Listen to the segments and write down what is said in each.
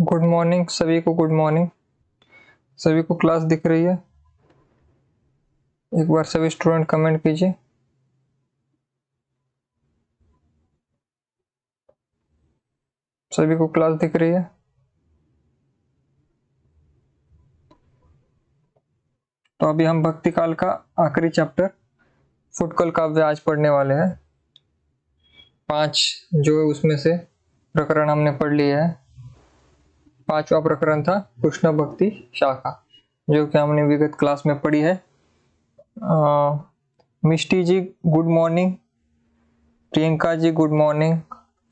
Good morning सभी को। Good morning सभी को। क्लास दिख रही है? एक बार सभी स्टूडेंट कमेंट कीजिए। सभी को क्लास दिख रही है? तो अभी हम भक्ति काल का आखिरी चैप्टर फुटकल काव्य आज पढ़ने वाले हैं। 5 जो है उसमें से प्रकरण हमने पढ़ लिए है। 5वां प्रकरण था कृष्ण भक्ति शाखा, जो कि हमने विगत क्लास में पढ़ी है। मिष्टी जी good morning, Priyanka ji good morning,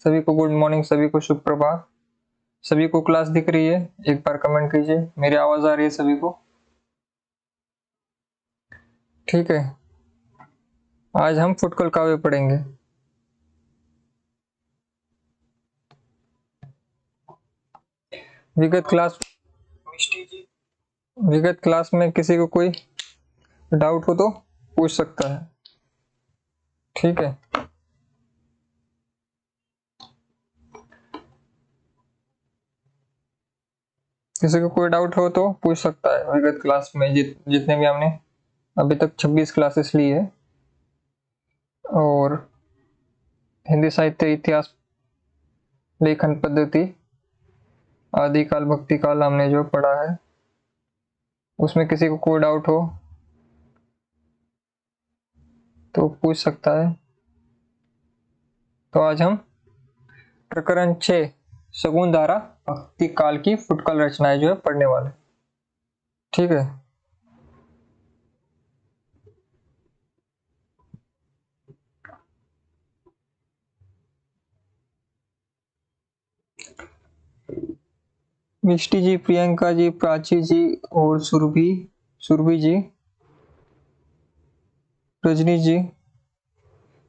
सभी को गुड मॉर्निंग, सभी को शुभ प्रभात। सभी को क्लास दिख रही है? एक बार कमेंट कीजिए। मेरी आवाज आ रही है सभी को? ठीक है, आज हम फुटकल काव्य पढ़ेंगे। विगत क्लास में किसी को कोई डाउट हो तो पूछ सकता है। ठीक है, किसी को कोई डाउट हो तो पूछ सकता है। विगत क्लास में जितने भी हमने अभी तक 26 क्लासेस ली है, और हिंदी साहित्य, इतिहास, लेखन पद्धति, आदिकाल, भक्ति काल हमने जो पढ़ा है, उसमें किसी को कोई डाउट हो तो पूछ सकता है। तो आज हम प्रकरण 6 शगुन धारा भक्ति काल की फुटकल रचनाएं जो है पढ़ने वाले। ठीक है, मिष्टी जी, प्रियंका जी, प्राची जी और सुरभि जी, रजनी जी,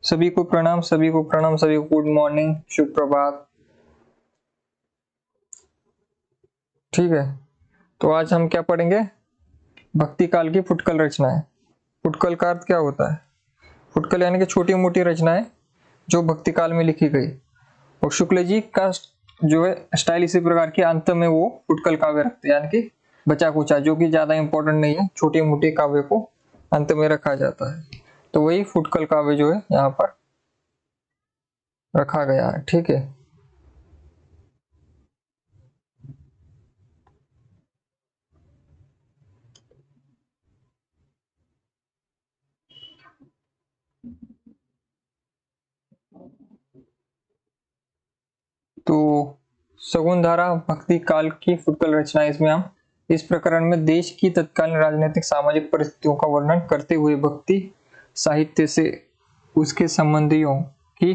सभी को प्रणाम, सभी को प्रणाम, सभी को गुड मॉर्निंग, शुभ प्रभात। ठीक है, तो आज हम क्या पढ़ेंगे? भक्ति काल की फुटकल रचनाएं। फुटकल का अर्थ क्या होता है? फुटकल यानी कि छोटी मोटी रचनाएं जो भक्ति काल में लिखी गई। और शुक्ल जी का जो है स्टाइल इसी प्रकार के, अंत में वो फुटकल काव्य रखते हैं, यानी कि बचा कुचा, जो कि ज्यादा इंपॉर्टेंट नहीं है, छोटी मोटी काव्य को अंत में रखा जाता है। तो वही फुटकल काव्य जो है यहाँ पर रखा गया है। ठीक है, तो शगुन धारा भक्ति काल की फुटकल रचना, इसमें हम इस प्रकरण में देश की तत्कालीन राजनीतिक सामाजिक परिस्थितियों का वर्णन करते हुए भक्ति साहित्य से उसके संबंधियों की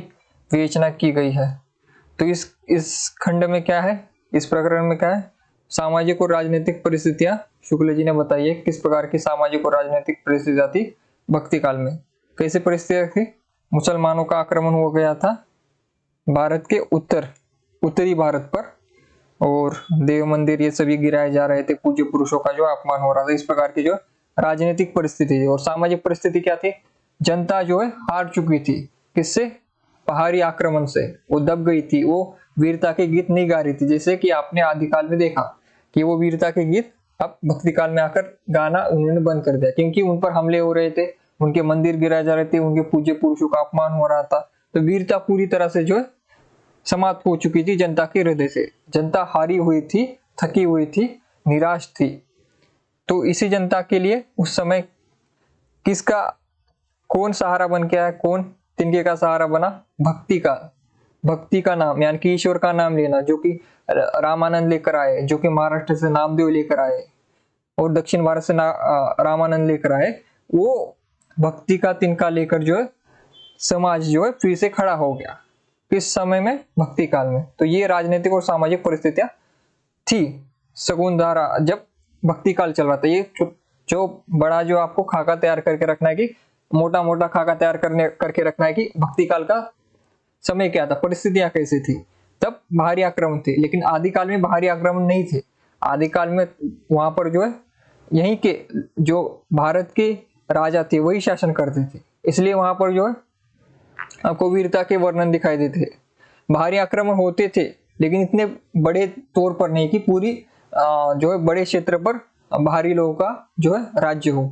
विवेचना की गई है। तो इस खंड में क्या है, इस प्रकरण में क्या है? सामाजिक और राजनीतिक परिस्थितियां शुक्ल जी ने बताई है। किस प्रकार की सामाजिक और राजनीतिक परिस्थितियां थी भक्ति काल में? कैसी परिस्थितियां थी? मुसलमानों का आक्रमण हो गया था भारत के उत्तरी भारत पर, और देव मंदिर ये सभी गिराए जा रहे थे, पूज्य पुरुषों का जो अपमान हो रहा था। इस प्रकार की जो राजनीतिक परिस्थिति थी। और सामाजिक परिस्थिति क्या थी? जनता जो है हार चुकी थी। किससे? पहाड़ी आक्रमण से वो दब गई थी, वो वीरता के गीत नहीं गा रही थी। जैसे कि आपने आदिकाल में देखा कि वो वीरता के गीत अब भक्ति काल में आकर गाना उन्होंने बंद कर दिया, क्योंकि उन पर हमले हो रहे थे, उनके मंदिर गिराए जा रहे थे, उनके पूज्य पुरुषों का अपमान हो रहा था। तो वीरता पूरी तरह से जो है समाप्त हो चुकी थी जनता के हृदय से। जनता हारी हुई थी, थकी हुई थी, निराश थी। तो इसी जनता के लिए उस समय किसका, कौन सहारा बन के आया? कौन तिनके का सहारा बना? भक्ति का नाम, यानी कि ईश्वर का नाम लेना, जो कि रामानंद लेकर आए, जो कि महाराष्ट्र से नामदेव लेकर आए और दक्षिण भारत से रामानंद लेकर आए। वो भक्ति का तिनका लेकर जो है समाज जो है फिर से खड़ा हो गया। किस समय में? भक्ति काल में। तो ये राजनीतिक और सामाजिक परिस्थितियां थी शगुन धारा जब भक्ति काल चल रहा था। ये जो बड़ा जो आपको खाका तैयार करके रखना है, कि मोटा मोटा खाका तैयार करके रखना है कि भक्ति काल का समय क्या था, परिस्थितियां कैसी थी। तब बाहरी आक्रमण थे, लेकिन आदिकाल में बाहरी आक्रमण नहीं थे। आदिकाल में वहां पर जो है यहीं के जो भारत के राजा थे वही शासन करते थे, इसलिए वहां पर जो है आपको वीरता के वर्णन दिखाई देते। बाहरी आक्रमण होते थे लेकिन इतने बड़े तौर पर नहीं कि पूरी जो है बड़े क्षेत्र पर बाहरी लोगों का जो है राज्य हो।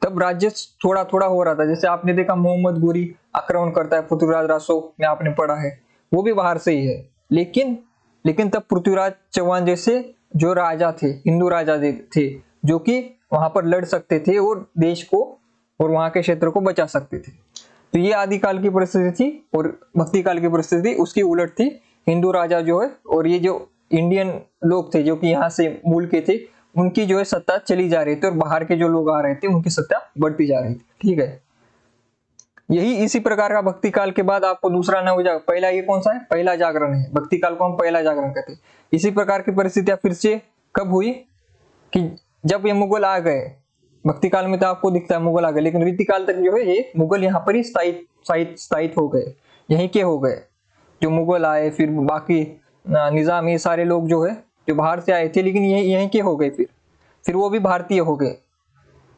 तब राज्य थोड़ा थोड़ा हो रहा था। जैसे आपने देखा मोहम्मद गोरी आक्रमण करता है पृथ्वीराज रासो में, आपने पढ़ा है, वो भी बाहर से ही है। लेकिन तब पृथ्वीराज चौहान जैसे जो राजा थे, हिंदू राजा थे, जो कि वहां पर लड़ सकते थे और देश को और वहां के क्षेत्र को बचा सकते थे। तो ये आदिकाल की परिस्थिति थी। और भक्ति काल की परिस्थिति उसकी उलट थी। हिंदू राजा जो है और ये जो इंडियन लोग थे जो कि यहाँ से मूल के थे, उनकी जो है सत्ता चली जा रही थी और बाहर के जो लोग आ रहे थे उनकी सत्ता बढ़ती जा रही थी। ठीक है, यही इसी प्रकार का भक्ति काल के बाद आपको दूसरा नव जागरण, पहला ये कौन सा है, पहला जागरण है। भक्ति काल को हम पहला जागरण कहते हैं। इसी प्रकार की परिस्थितियां फिर से कब हुई कि जब ये मुगल आ गए। भक्ति काल में तो आपको दिखता है मुगल आ गए, लेकिन रीति काल तक जो है ये मुगल यहाँ पर ही स्थायित्व हो गए, यहीं के हो गए। जो मुगल आए, फिर बाकी निजाम, ये सारे लोग जो है जो बाहर से आए थे, लेकिन यहीं के हो गए। फिर वो भी भारतीय हो गए।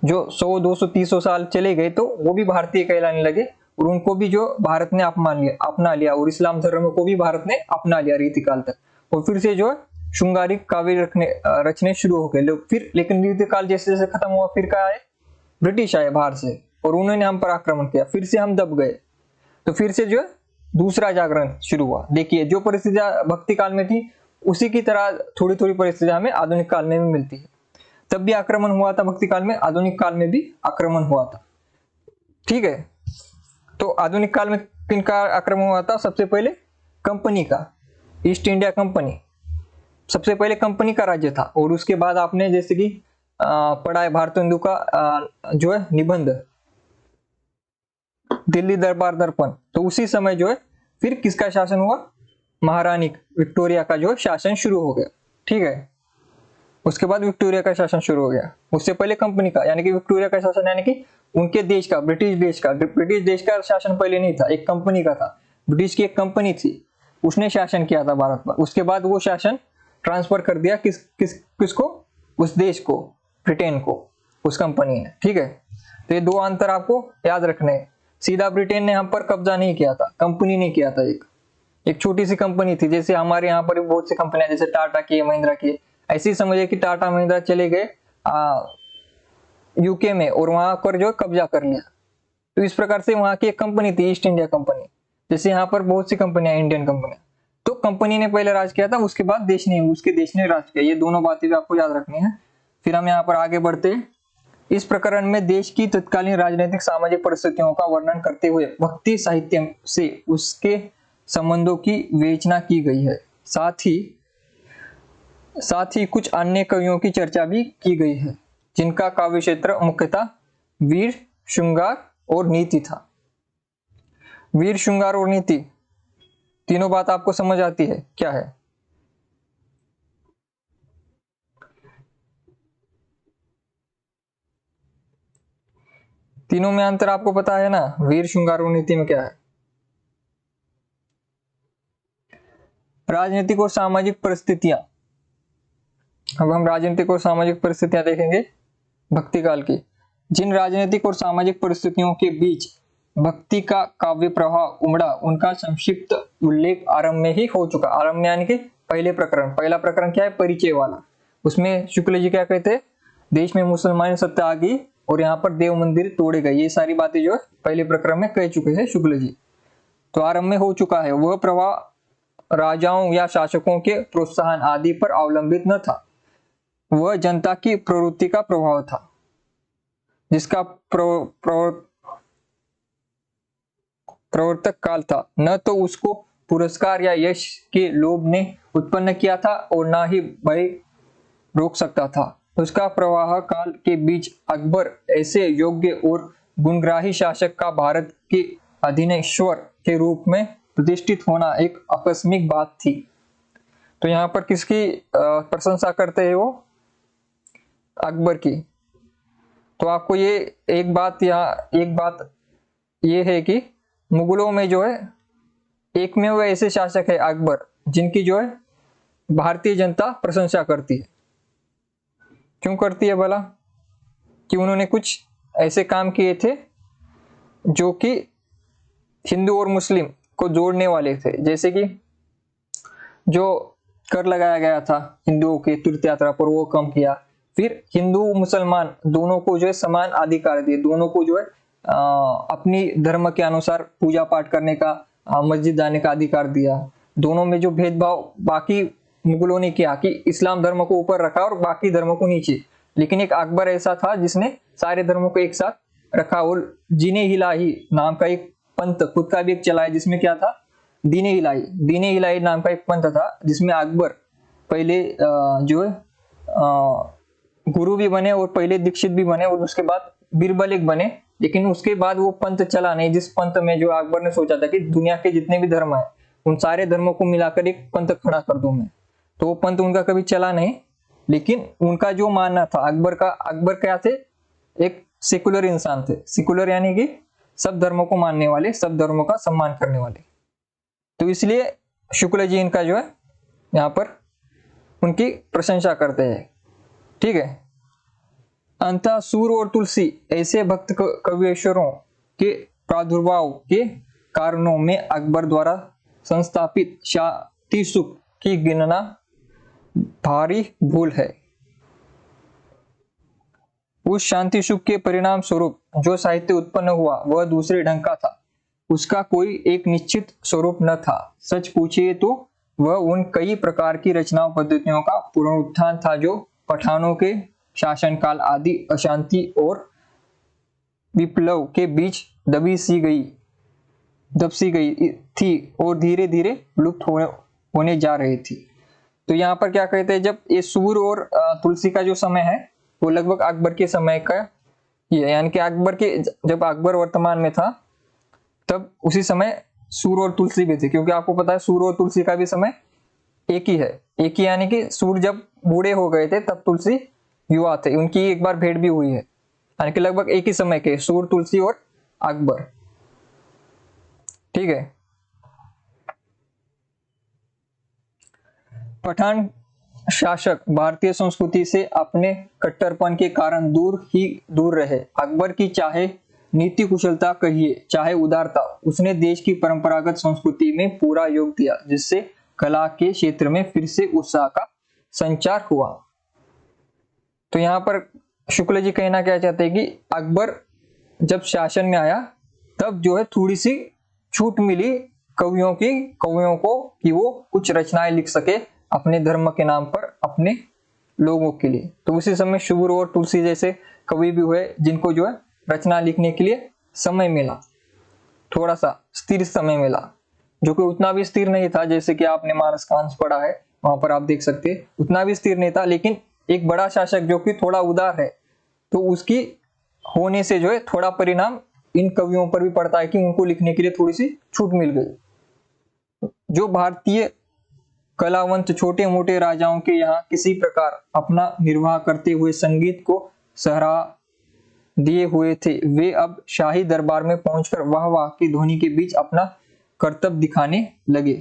जो 100, 200, 300 साल चले गए तो वो भी भारतीय कहलाने लगे और उनको भी जो भारत ने अपना लिया और इस्लाम धर्म को भी भारत ने अपना लिया रीतिकाल तक। और फिर से जो है शृंगारिक काव्य रचने शुरू हो गए फिर। लेकिन रीतिकाल जैसे जैसे खत्म हुआ, फिर क्या आए, ब्रिटिश आए बाहर से और उन्होंने हम पर आक्रमण किया, फिर से हम दब गए। तो फिर से जो है दूसरा जागरण शुरू हुआ। देखिए, जो परिस्थितियां भक्ति काल में थी उसी की तरह थोड़ी थोड़ी परिस्थितियां हमें आधुनिक काल में भी मिलती है। तब भी आक्रमण हुआ था भक्ति काल में, आधुनिक काल में भी आक्रमण हुआ था। ठीक है, तो आधुनिक काल में किनका आक्रमण हुआ था? सबसे पहले कंपनी का, ईस्ट इंडिया कंपनी। सबसे पहले कंपनी का राज्य था। और उसके बाद आपने जैसे कि पढ़ा है भारतेंदु का जो है निबंध दिल्ली दरबार दर्पण। तो उसी समय जो है फिर किसका शासन हुआ? महारानी विक्टोरिया का जो शासन शुरू हो गया। ठीक है, उसके बाद विक्टोरिया का शासन शुरू हो गया। उससे पहले कंपनी का, यानी कि विक्टोरिया का शासन, यानी कि उनके देश का, ब्रिटिश देश का शासन पहले नहीं था, एक कंपनी का था। ब्रिटिश की एक कंपनी थी, उसने शासन किया था भारत पर। उसके बाद वो शासन ट्रांसफर कर दिया किसको? उस देश को, ब्रिटेन को, उस कंपनी ने। ठीक है, तो ये दो अंतर आपको याद रखने हैं। सीधा ब्रिटेन ने हम पर कब्जा नहीं किया था, कंपनी ने किया था। एक छोटी सी कंपनी थी। जैसे हमारे यहाँ पर बहुत सी कंपनियां, जैसे टाटा की, महिंद्रा की, ऐसे ही समझिए कि टाटा महिंद्रा चले गए यूके में और वहां पर जो कब्जा कर लिया। तो इस प्रकार से वहां की एक कंपनी थी, ईस्ट इंडिया कंपनी। जैसे यहाँ पर बहुत सी कंपनियां, इंडियन कंपनियां। तो कंपनी ने पहले राज किया था, उसके बाद उसके देश ने राज किया। ये दोनों बातें भी आपको याद रखनी है। फिर हम यहाँ पर आगे बढ़ते हैं। इस प्रकरण में देश की तत्कालीन राजनीतिक सामाजिक परिस्थितियों का वर्णन करते हुए भक्ति साहित्य से उसके संबंधों की विवेचना की गई है। साथ ही कुछ अन्य कवियों की चर्चा भी की गई है, जिनका काव्य क्षेत्र मुख्यतः वीर, श्रृंगार और नीति था। वीर, श्रृंगार और नीति, तीनों बात आपको समझ आती है क्या है? तीनों में अंतर आपको पता है ना? वीर, श्रृंगार और नीति में क्या है? राजनीतिक और सामाजिक परिस्थितियां। अब हम राजनीतिक और सामाजिक परिस्थितियां देखेंगे भक्ति काल की। जिन राजनीतिक और सामाजिक परिस्थितियों के बीच भक्ति का काव्य प्रवाह उमड़ा, उनका संक्षिप्त उल्लेख आरंभ में ही हो चुका। आरंभ में यानी कि पहला प्रकरण क्या है? परिचय वाला। उसमें शुक्ल जी क्या कहते हैं? देश में मुसलमान सत्ता आ गई और यहाँ पर देव मंदिर तोड़े गए। ये सारी बातें जो है पहले प्रकरण में कह चुके हैं शुक्ल जी। तो आरंभ में हो चुका है। वह प्रवाह राजाओं या शासकों के प्रोत्साहन आदि पर अवलंबित न था, वह जनता की प्रवृत्ति का प्रभाव था, जिसका प्रवर्तक काल था। न तो उसको पुरस्कार या यश के लोभ ने उत्पन्न किया था और न ही भय रोक सकता था। उसका प्रवाह काल के बीच अकबर ऐसे योग्य और गुणग्राही शासक का भारत के अधीनेश्वर के रूप में प्रतिष्ठित होना एक आकस्मिक बात थी। तो यहाँ पर किसकी प्रशंसा करते हैं वो? अकबर की। तो आपको ये एक बात ये है कि मुगलों में जो है एकमेव ऐसे शासक है अकबर, जिनकी जो है भारतीय जनता प्रशंसा करती है। क्यों करती है भला? कि उन्होंने कुछ ऐसे काम किए थे जो कि हिंदू और मुस्लिम को जोड़ने वाले थे। जैसे कि जो कर लगाया गया था हिंदुओं के तीर्थ यात्रा पर वो कम किया। फिर हिंदू मुसलमान दोनों को जो है समान अधिकार दिए, दोनों को जो है अपनी धर्म के अनुसार पूजा पाठ करने का, मस्जिद जाने का अधिकार दिया। दोनों में जो भेदभाव बाकी मुगलों ने किया कि इस्लाम धर्म को ऊपर रखा और बाकी धर्मों को नीचे, लेकिन एक अकबर ऐसा था जिसने सारे धर्मों को एक साथ रखा। और जीने हिलाही नाम का एक पंथ खुद का भी एक चलाया, जिसमें क्या था, दीने इलाही नाम का एक पंथ था, जिसमें अकबर पहले जो है गुरु भी बने और पहले दीक्षित भी बने और उसके बाद बीरबल एक बने। लेकिन उसके बाद वो पंथ चला नहीं, जिस पंथ में जो अकबर ने सोचा था कि दुनिया के जितने भी धर्म है उन सारे धर्मों को मिलाकर एक पंथ खड़ा कर दूं मैं, तो वो पंथ उनका कभी चला नहीं। लेकिन उनका जो मानना था अकबर क्या थे, एक सेकुलर इंसान थे। सेकुलर यानी कि सब धर्मों को मानने वाले, सब धर्मों का सम्मान करने वाले। तो इसलिए शुक्ल जी इनका जो है यहाँ पर उनकी प्रशंसा करते हैं। ठीक है। अंतः सूर और तुलसी ऐसे भक्त कविश्वरों के प्रादुर्भाव के कारणों में अकबर द्वारा संस्थापित शांति सुख की गिनना भारी भूल है। उस शांति सुख के परिणाम स्वरूप जो साहित्य उत्पन्न हुआ वह दूसरे ढंग का था, उसका कोई एक निश्चित स्वरूप न था। सच पूछिए तो वह उन कई प्रकार की रचनाओं पद्धतियों का पुनरुत्थान था जो पठानों के शासनकाल आदि अशांति और विप्लव के बीच दबसी गई थी और धीरे धीरे लुप्त होने जा रही थी। तो यहाँ पर क्या कहते हैं, जब ये सूर और तुलसी का जो समय है वो लगभग अकबर के समय का ये, यानी कि अकबर के जब अकबर वर्तमान में था तब उसी समय सूर और तुलसी भी थे, क्योंकि आपको पता है सूर और तुलसी का भी समय एक ही है। एक ही यानी कि सूर जब बूढ़े हो गए थे तब तुलसी युवा थे, उनकी एक बार भेंट भी हुई है। यानी कि लगभग एक ही समय के सूर, तुलसी और अकबर। ठीक है। पठान शासक भारतीय संस्कृति से अपने कट्टरपन के कारण दूर रहे। अकबर की चाहे नीति कुशलता कहिए चाहे उदारता, उसने देश की परंपरागत संस्कृति में पूरा योग दिया, जिससे कला के क्षेत्र में फिर से उत्साह का संचार हुआ। तो यहाँ पर शुक्ल जी कहना क्या चाहते हैं कि अकबर जब शासन में आया तब जो है थोड़ी सी छूट मिली कवियों को कि वो कुछ रचनाएं लिख सके अपने धर्म के नाम पर, अपने लोगों के लिए। तो उसी समय शुभुर और तुलसी जैसे कवि भी हुए जिनको जो है रचना लिखने के लिए समय मिला, थोड़ा सा स्थिर समय मिला, जो कि उतना भी स्थिर नहीं था। जैसे कि आपने मानस कांस पढ़ा है, वहां पर आप देख सकते हैं उतना भी स्थिर नहीं था। लेकिन एक बड़ा शासक जो कि थोड़ा उदार है, तो उसकी होने से जो है थोड़ा परिणाम इन कवियों पर भी पड़ता है कि उनको लिखने के लिए थोड़ी सी छूट मिल गई। जो भारतीय कलावंत छोटे मोटे राजाओं के यहाँ किसी प्रकार अपना निर्वाह करते हुए संगीत को सराहा दिए हुए थे, वे अब शाही दरबार में पहुंचकर वाह वाह की ध्वनि के बीच अपना कर्तव्य दिखाने लगे।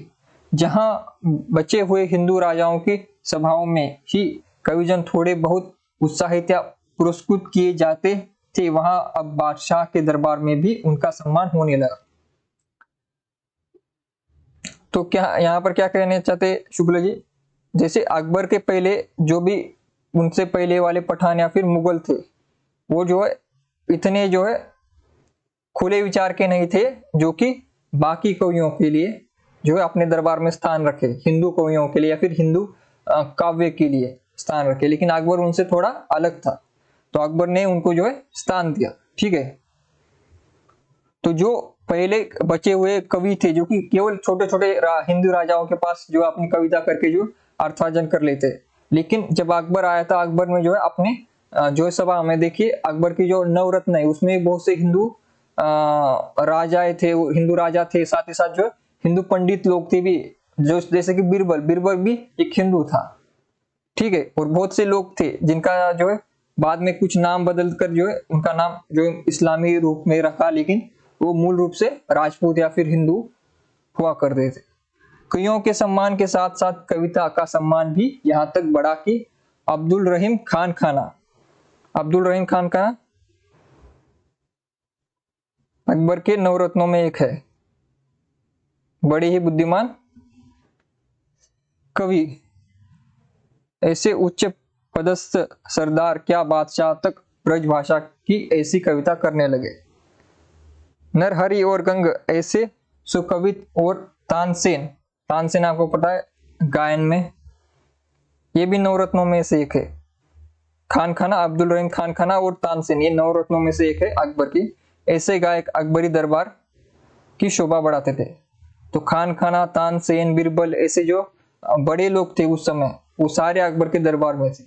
जहां बचे हुए हिंदू राजाओं की सभाओं में ही कविजन थोड़े बहुत उत्साहित या पुरस्कृत किए जाते थे, वहां अब बादशाह के दरबार में भी उनका सम्मान होने लगा। तो क्या यहाँ पर क्या कहने चाहते शुक्ल जी, जैसे अकबर के पहले जो भी उनसे पहले वाले पठान या फिर मुगल थे, वो जो है इतने जो है खुले विचार के नहीं थे जो कि बाकी कवियों के लिए जो है अपने दरबार में स्थान रखे, हिंदू कवियों के लिए या फिर हिंदू काव्य के लिए स्थान रखे। लेकिन अकबर उनसे थोड़ा अलग था, तो अकबर ने उनको जो है स्थान दिया। ठीक है। तो जो पहले बचे हुए कवि थे जो कि केवल छोटे छोटे हिंदू राजाओं के पास जो अपनी कविता करके जो अर्थार्जन कर लेते, लेकिन जब अकबर आया था, अकबर में जो है अपने जो सभा में देखिए अकबर की जो नवरत्न है उसमें बहुत से हिंदू राजाएं थे, हिंदू राजा थे, साथ ही साथ जो हिंदू पंडित लोग थे भी, जो जैसे कि बीरबल भी एक हिंदू था। ठीक है। और बहुत से लोग थे जिनका जो है बाद में कुछ नाम बदल कर जो है उनका नाम जो इस्लामी रूप में रखा, लेकिन वो मूल रूप से राजपूत या फिर हिंदू हुआ करते थे। कवियों के सम्मान के साथ साथ कविता का सम्मान भी यहाँ तक बढ़ा कि अब्दुल रहीम खान खाना अकबर के नवरत्नों में एक है, बड़े ही बुद्धिमान कवि ऐसे उच्च पदस्थ सरदार क्या बादशाह तक ब्रजभाषा की ऐसी कविता करने लगे। नरहरि और गंग ऐसे सुकवित और तानसेन, तानसेन आपको पता है गायन में, ये भी नवरत्नों में से एक है। खान खाना, अब्दुल रहीम खान खाना और तानसेन, ये नवरत्नों में से एक है अकबर की। ऐसे गायक अकबरी दरबार की शोभा बढ़ाते थे। तो खान खाना, तानसेन, बिरबल, ऐसे जो बड़े लोग थे उस समय, वो सारे अकबर के दरबार में थे।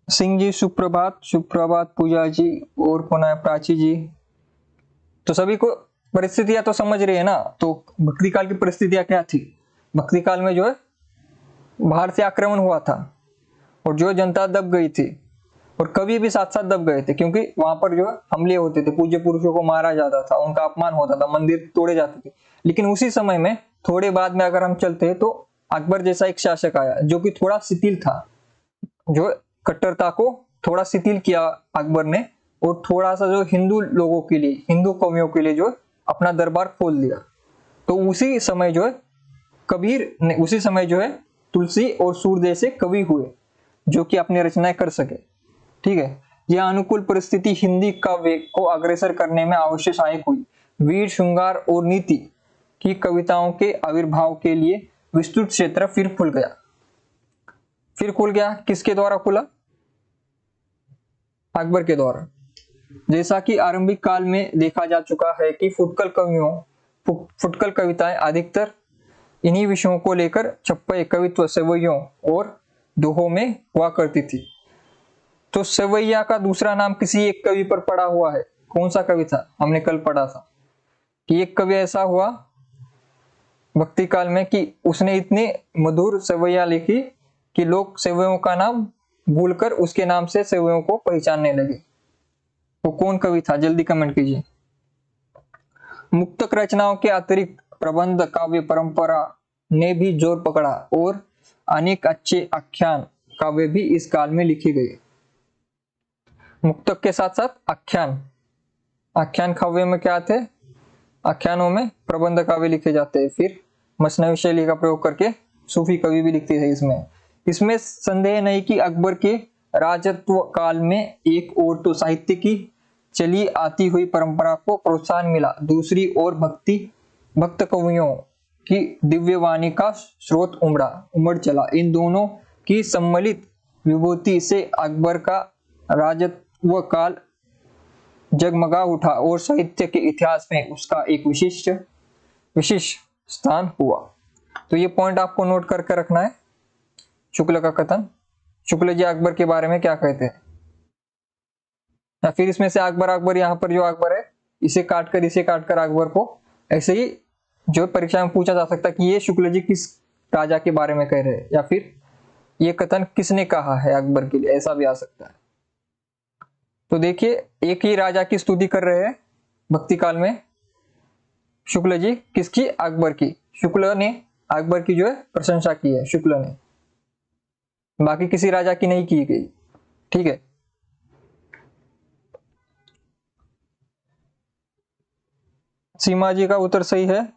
सिंह जी सुप्रभात, सुप्रभात पूजा जी और कौन है, प्राची जी। तो सभी को परिस्थितियां तो समझ रही है ना। तो भक्ति काल की परिस्थितियां क्या थी? भक्ति काल में जो है बाहर से आक्रमण हुआ था और जो जनता दब गई थी और कवि भी साथ साथ दब गए थे, क्योंकि वहां पर जो हमले होते थे, पूज्य पुरुषों को मारा जाता था, उनका अपमान होता था, मंदिर तोड़े जाते थे। लेकिन उसी समय में थोड़े बाद में अगर हम चलते तो अकबर जैसा एक शासक आया जो कि थोड़ा शिथिल था, जो कट्टरता को थोड़ा शिथिल किया अकबर ने, और थोड़ा सा जो हिंदू लोगों के लिए, हिंदू कवियों के लिए जो अपना दरबार खोल दिया। तो उसी समय जो है कबीर ने, उसी समय जो है तुलसी और सूर जैसे कवि हुए जो कि अपनी रचनाएं कर सके। ठीक है, यह अनुकूल परिस्थिति हिंदी काव्य को अग्रसर करने में अवश्य सहायक हुई। वीर, श्रृंगार और नीति की कविताओं के आविर्भाव के लिए विस्तृत क्षेत्र फिर खुल गया। फिर खुल गया, किसके द्वारा खुला? अकबर के द्वारा। जैसा कि आरंभिक काल में देखा जा चुका है कि फुटकल कविताएं अधिकतर इन्हीं विषयों को लेकर छप्पे कवित्व सेवैयों और दोहों में हुआ करती थी। तो सेवैया का दूसरा नाम किसी एक कवि पर पड़ा हुआ है। कौन सा कवि था? हमने कल पढ़ा था कि एक कवि ऐसा हुआ भक्ति काल में कि उसने इतनी मधुर सेवैया लिखी कि लोग सेवैयों का नाम भूलकर उसके नाम से सेवैयों को पहचानने लगे। वो कौन कवि था? जल्दी कमेंट कीजिए। मुक्तक रचनाओं के अतिरिक्त प्रबंध काव्य परंपरा ने भी जोर पकड़ा और अनेक अच्छे आख्यान काव्य भी इस काल में लिखे गए। मुक्तक के साथ साथ आख्यान, आख्यान काव्य में क्या थे? आख्यानों में प्रबंध काव्य लिखे जाते हैं। फिर मसनवी शैली का प्रयोग करके सूफी कवि भी लिखते थे। इसमें संदेह नहीं कि अकबर के राजत्व काल में एक ओर तो साहित्य की चली आती हुई परंपरा को प्रोत्साहन मिला, दूसरी ओर भक्त कवियों की दिव्य वाणी का स्रोत उमड़ चला। इन दोनों की सम्मिलित विभूति से अकबर का राजत्व काल जगमगा उठा और साहित्य के इतिहास में उसका एक विशिष्ट स्थान हुआ। तो ये पॉइंट आपको नोट करके रखना है। शुक्ल का कथन, शुक्ल जी अकबर के बारे में क्या कहते हैं, या फिर इसमें से अकबर यहाँ पर जो अकबर है इसे काटकर अकबर को, ऐसे ही जो परीक्षा में पूछा जा सकता है कि ये शुक्ल जी किस राजा के बारे में कह रहे हैं, या फिर ये कथन किसने कहा है अकबर के लिए, ऐसा भी आ सकता है। तो देखिए, एक ही राजा की स्तुति कर रहे हैं भक्ति काल में शुक्ल जी, किसकी? अकबर की। शुक्ल ने अकबर की जो है प्रशंसा की है, शुक्ल ने, बाकी किसी राजा की नहीं की गई। ठीक है, सीमा जी का उत्तर सही है,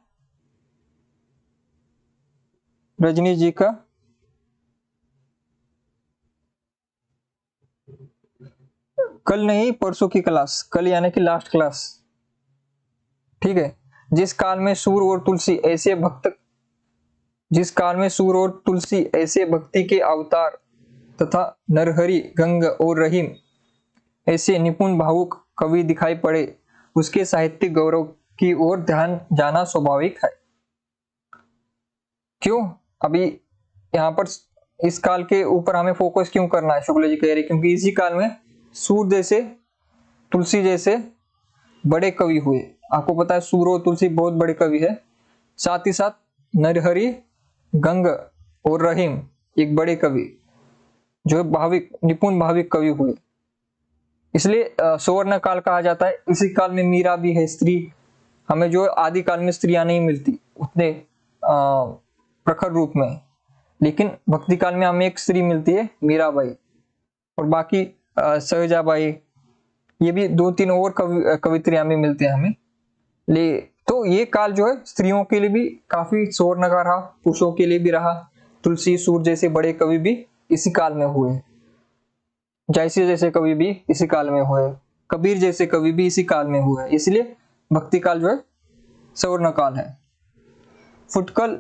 रजनी जी का कल नहीं, परसों की क्लास, कल यानी कि लास्ट क्लास। ठीक है, जिस काल में सूर और तुलसी ऐसे भक्ति के अवतार तथा नरहरि, गंग और रहीम ऐसे निपुण भावुक कवि दिखाई पड़े, उसके साहित्यिक गौरव की ओर ध्यान जाना स्वाभाविक है। क्यों? अभी यहाँ पर इस काल के ऊपर हमें फोकस क्यों करना है? शुक्ल जी कह रहे क्योंकि इसी काल में सूर जैसे, तुलसी जैसे बड़े कवि हुए। आपको पता है सूर और तुलसी बहुत बड़े कवि है। साथ ही साथ नरहरि, गंग और रहीम एक बड़े कवि जो निपुण भाविक कवि हुए, इसलिए सुवर्ण काल कहा जाता है। इसी काल में मीरा भी है, स्त्री। हमें जो आदि काल में स्त्रियां नहीं मिलती उतने प्रखर रूप में, लेकिन भक्ति काल में हमें एक स्त्री मिलती है, मीराबाई, और बाकी सहजाबाई, ये भी 2-3 और कवित्रियां भी मिलते हैं हमें। ले तो ये काल जो है स्त्रियों के लिए भी काफी सुवर्ण का रहा, पुरुषों के लिए भी रहा। तुलसी सूर जैसे बड़े कवि भी इसी काल में हुए, जैसे जैसे कवि भी इसी काल में हुए, कबीर जैसे कवि भी इसी काल में हुए, इसलिए भक्ति काल जो है सवर्ण काल है। फुटकल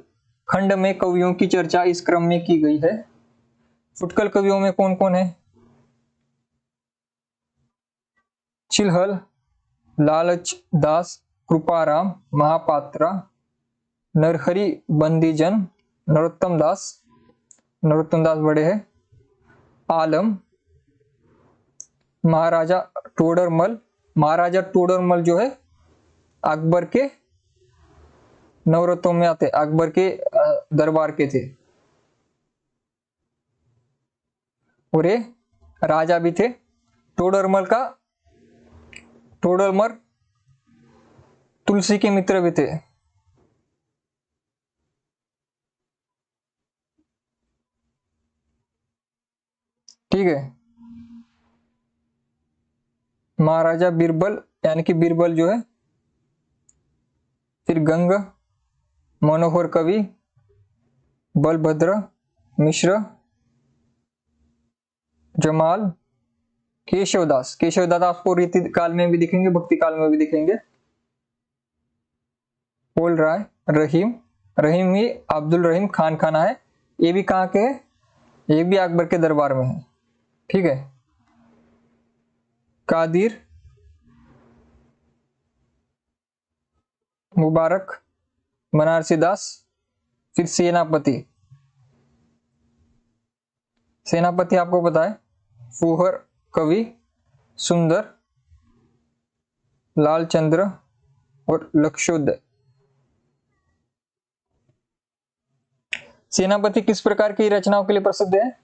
खंड में कवियों की चर्चा इस क्रम में की गई है। फुटकल कवियों में कौन कौन है? चिल्हल, लालच दास, कृपाराम महापात्रा, नरहरि बंदीजन, नरोत्तम दास बड़े हैं, आलम, महाराजा टोडरमल जो है अकबर के नवरत्नों में आते, अकबर के दरबार के थे, और ये राजा भी थे। टोडरमल तुलसी के मित्र भी थे। ठीक है। महाराजा बीरबल यानी कि बीरबल जो है, फिर गंग, मनोहर कवि, बलभद्र मिश्र, जमाल, केशवदास आपको रीति काल में भी दिखेंगे, भक्ति काल में भी दिखेंगे। पोल राय, रहीम ही अब्दुल रहीम खान खाना है, ये भी कहाँ के है? ये भी अकबर के दरबार में है। ठीक है। कादिर, मुबारक, बनारसी दास, फिर सेनापति आपको पता है, फुहर कवि, सुंदर, लालचंद्र और लक्षोदय। सेनापति किस प्रकार की रचनाओं के लिए प्रसिद्ध है?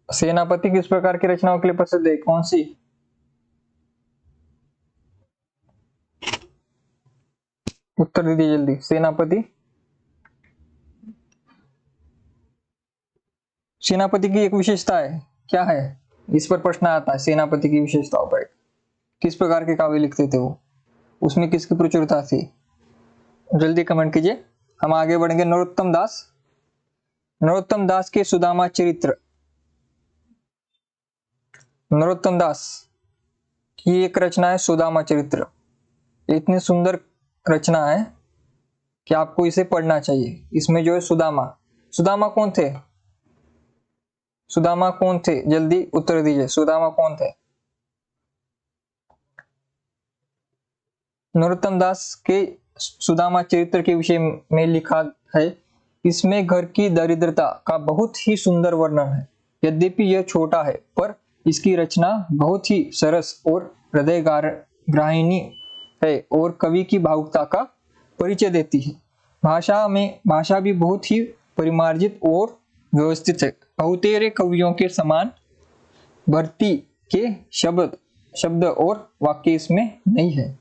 सेनापति किस प्रकार की रचनाओं के लिए प्रसिद्ध है? कौन सी? उत्तर दीजिए जल्दी। सेनापति की एक विशेषता है, क्या है? इस पर प्रश्न आता है, सेनापति की विशेषताओं पर। किस प्रकार के काव्य लिखते थे वो, उसमें किसकी प्रचुरता थी? जल्दी कमेंट कीजिए। हम आगे बढ़ेंगे। नरोत्तम दास के सुदामा चरित्र। नरोत्तम दास की एक रचना है सुदामा चरित्र। इतनी सुंदर रचना है कि आपको इसे पढ़ना चाहिए। इसमें जो है सुदामा कौन थे? जल्दी उत्तर दीजिए। सुदामा कौन थे? नरोत्तम दास के सुदामा चरित्र के विषय में लिखा है, इसमें घर की दरिद्रता का बहुत ही सुंदर वर्णन है। यद्यपि यह छोटा है, पर इसकी रचना बहुत ही सरस और हृदय ग्राहिणी है और कवि की भावुकता का परिचय देती है। भाषा भी बहुत ही परिमार्जित और व्यवस्थित है। बहुतेरे कवियों के समान भर्ती के शब्द और वाक्य इसमें नहीं है।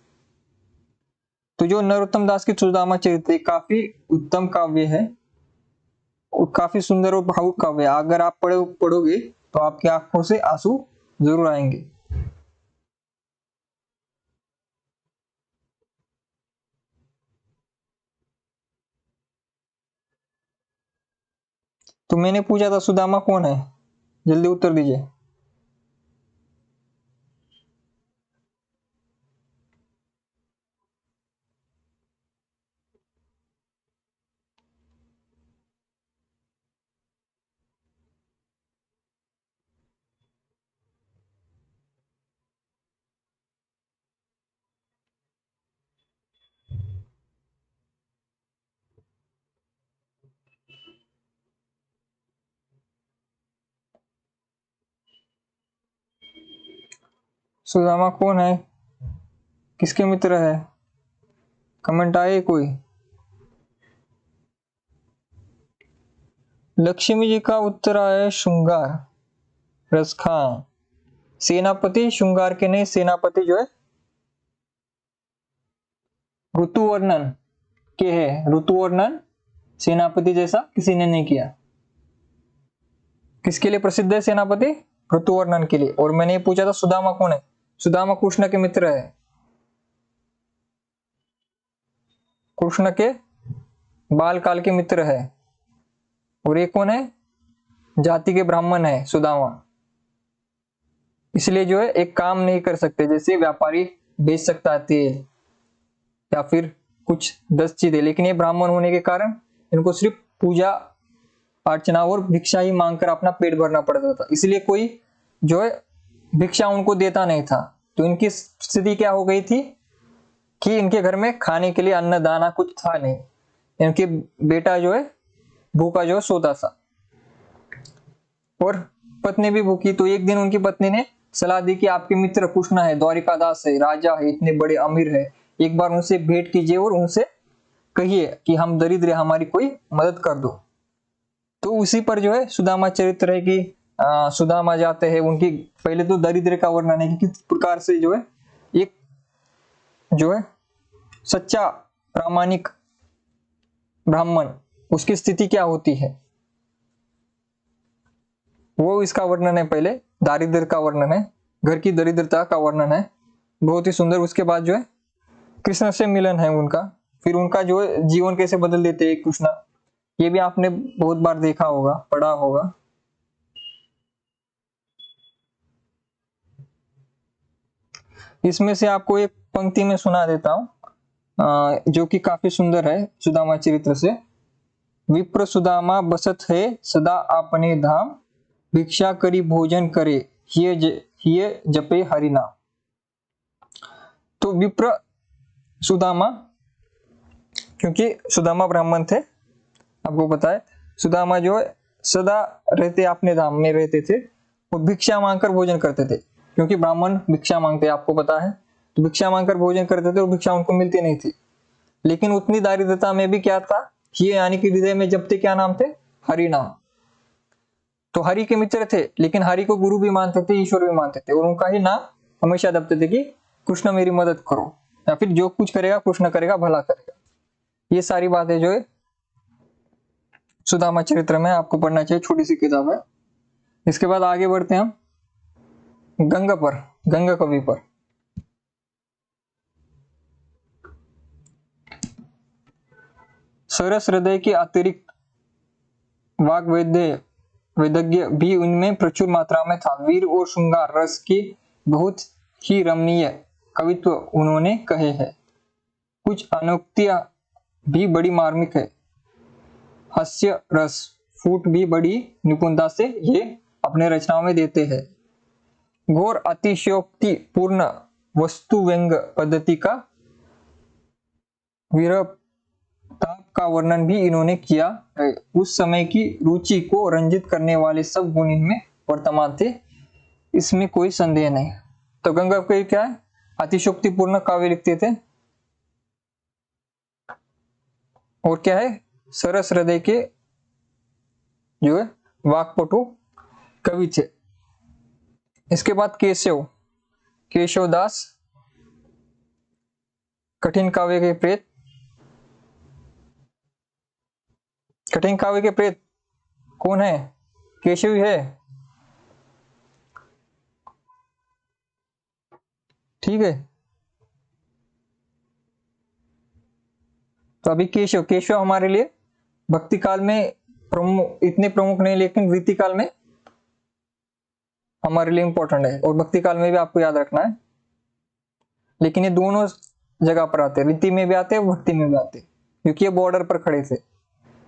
तो जो नरोत्तम दास की सुदामा चरित्र काफी उत्तम काव्य है और काफी सुंदर और भावुक काव्य है। अगर आप पढ़ोगे तो आपकी आंखों से आंसू जरूर आएंगे। तो मैंने पूछा था सुदामा कौन है, जल्दी उत्तर दीजिए। सुदामा कौन है, किसके मित्र है? कमेंट आए कोई? लक्ष्मी जी का उत्तर आया श्रृंगार रस। खां सेनापति श्रृंगार के नहीं, सेनापति जो है ऋतु वर्णन के है। ऋतु वर्णन सेनापति जैसा किसी ने नहीं किया। किसके लिए प्रसिद्ध है सेनापति? ऋतु वर्णन के लिए। और मैंने ये पूछा था सुदामा कौन है? सुदामा कृष्ण के मित्र है, कृष्ण के बाल काल के मित्र है। और ये कौन है? जाति के ब्राह्मण है सुदामा। इसलिए जो है एक काम नहीं कर सकते, जैसे व्यापारी बेच सकता है तेल या फिर कुछ 10 चीजें, लेकिन ये ब्राह्मण होने के कारण इनको सिर्फ पूजा अर्चना और भिक्षा ही मांगकर अपना पेट भरना पड़ता था। इसलिए कोई जो है भिक्षा उनको देता नहीं था। तो इनकी स्थिति क्या हो गई थी कि इनके घर में खाने के लिए अन्न दाना कुछ था नहीं। इनके बेटा जो है भूखा जो सोता था और पत्नी भी भूखी। तो एक दिन उनकी पत्नी ने सलाह दी कि आपके मित्र कृष्ण है, द्वारिकादास है, राजा है, इतने बड़े अमीर है, एक बार उनसे भेंट कीजिए और उनसे कहिए कि हम दरिद्र, हमारी कोई मदद कर दो। तो उसी पर जो है सुदामा चरित्र है कि सुदामा जाते हैं, उनकी पहले तो दरिद्र का वर्णन है कि किस प्रकार से जो है एक जो है सच्चा प्रामाणिक ब्राह्मण उसकी स्थिति क्या होती है, वो इसका वर्णन है। पहले दारिद्र का वर्णन है, घर की दरिद्रता का वर्णन है, बहुत ही सुंदर। उसके बाद जो है कृष्ण से मिलन है उनका, फिर उनका जो है जीवन कैसे बदल देते हैं कृष्ण, ये भी आपने बहुत बार देखा होगा, पढ़ा होगा। इसमें से आपको एक पंक्ति में सुना देता हूं जो कि काफी सुंदर है सुदामा चरित्र से। विप्र सुदामा बसत है सदा आपने धाम, भिक्षा करी भोजन करे हिय जपे हरि नाम। तो विप्र सुदामा, क्योंकि सुदामा ब्राह्मण थे, आपको पता है सुदामा जो है सदा रहते अपने धाम में रहते थे और भिक्षा मांगकर भोजन करते थे, क्योंकि ब्राह्मण भिक्षा मांगते आपको पता है। तो भिक्षा मांगकर भोजन करते थे और भिक्षा उनको मिलती नहीं थी। लेकिन उतनी दारिद्रता में भी क्या था, ये यानी कि हृदय में जपते क्या नाम थे? हरि नाम। तो हरि के मित्र थे, लेकिन हरि को गुरु भी मानते थे, ईश्वर भी मानते थे, और उनका ही नाम हमेशा जपते थे कि कृष्ण मेरी मदद करो, या फिर जो कुछ करेगा कृष्ण करेगा, भला करेगा। ये सारी बातें जो है सुदामा चरित्र में आपको पढ़ना चाहिए, छोटी सी किताब है। इसके बाद आगे बढ़ते हैं हम गंगा पर, गंगा कवि पर। सरस हृदय के अतिरिक्त वाग वेदज्ञ भी उनमें प्रचुर मात्रा में था। वीर और श्रृंगार रस के बहुत ही रमणीय कवित्व उन्होंने कहे हैं। कुछ अनुक्तियां भी बड़ी मार्मिक है। हास्य रस फूट भी बड़ी निपुणता से ये अपने रचनाओं में देते हैं। घोर अतिशयोक्ति पूर्ण वस्तु व्यंग पद्धति का विरह ताप का वर्णन भी इन्होंने किया है। उस समय की रुचि को रंजित करने वाले सब गुण इनमें वर्तमान थे, इसमें कोई संदेह नहीं। तो गंगा कवि क्या है? अतिशोक्तिपूर्ण काव्य लिखते थे, और क्या है? सरस हृदय के जो है वाक्पटु कवि थे। इसके बाद केशव दास, कठिन काव्य के प्रेत। कठिन काव्य के प्रेत कौन है? केशव ही है, ठीक है। तो अभी केशव हमारे लिए भक्ति काल में इतने प्रमुख नहीं, लेकिन रीति काल में हमारे लिए इंपॉर्टेंट है, और भक्ति काल में भी आपको याद रखना है। लेकिन ये दोनों जगह पर आते हैं, रीति में भी आते हैं, भक्ति में भी आते हैं, क्योंकि ये बॉर्डर पर खड़े थे।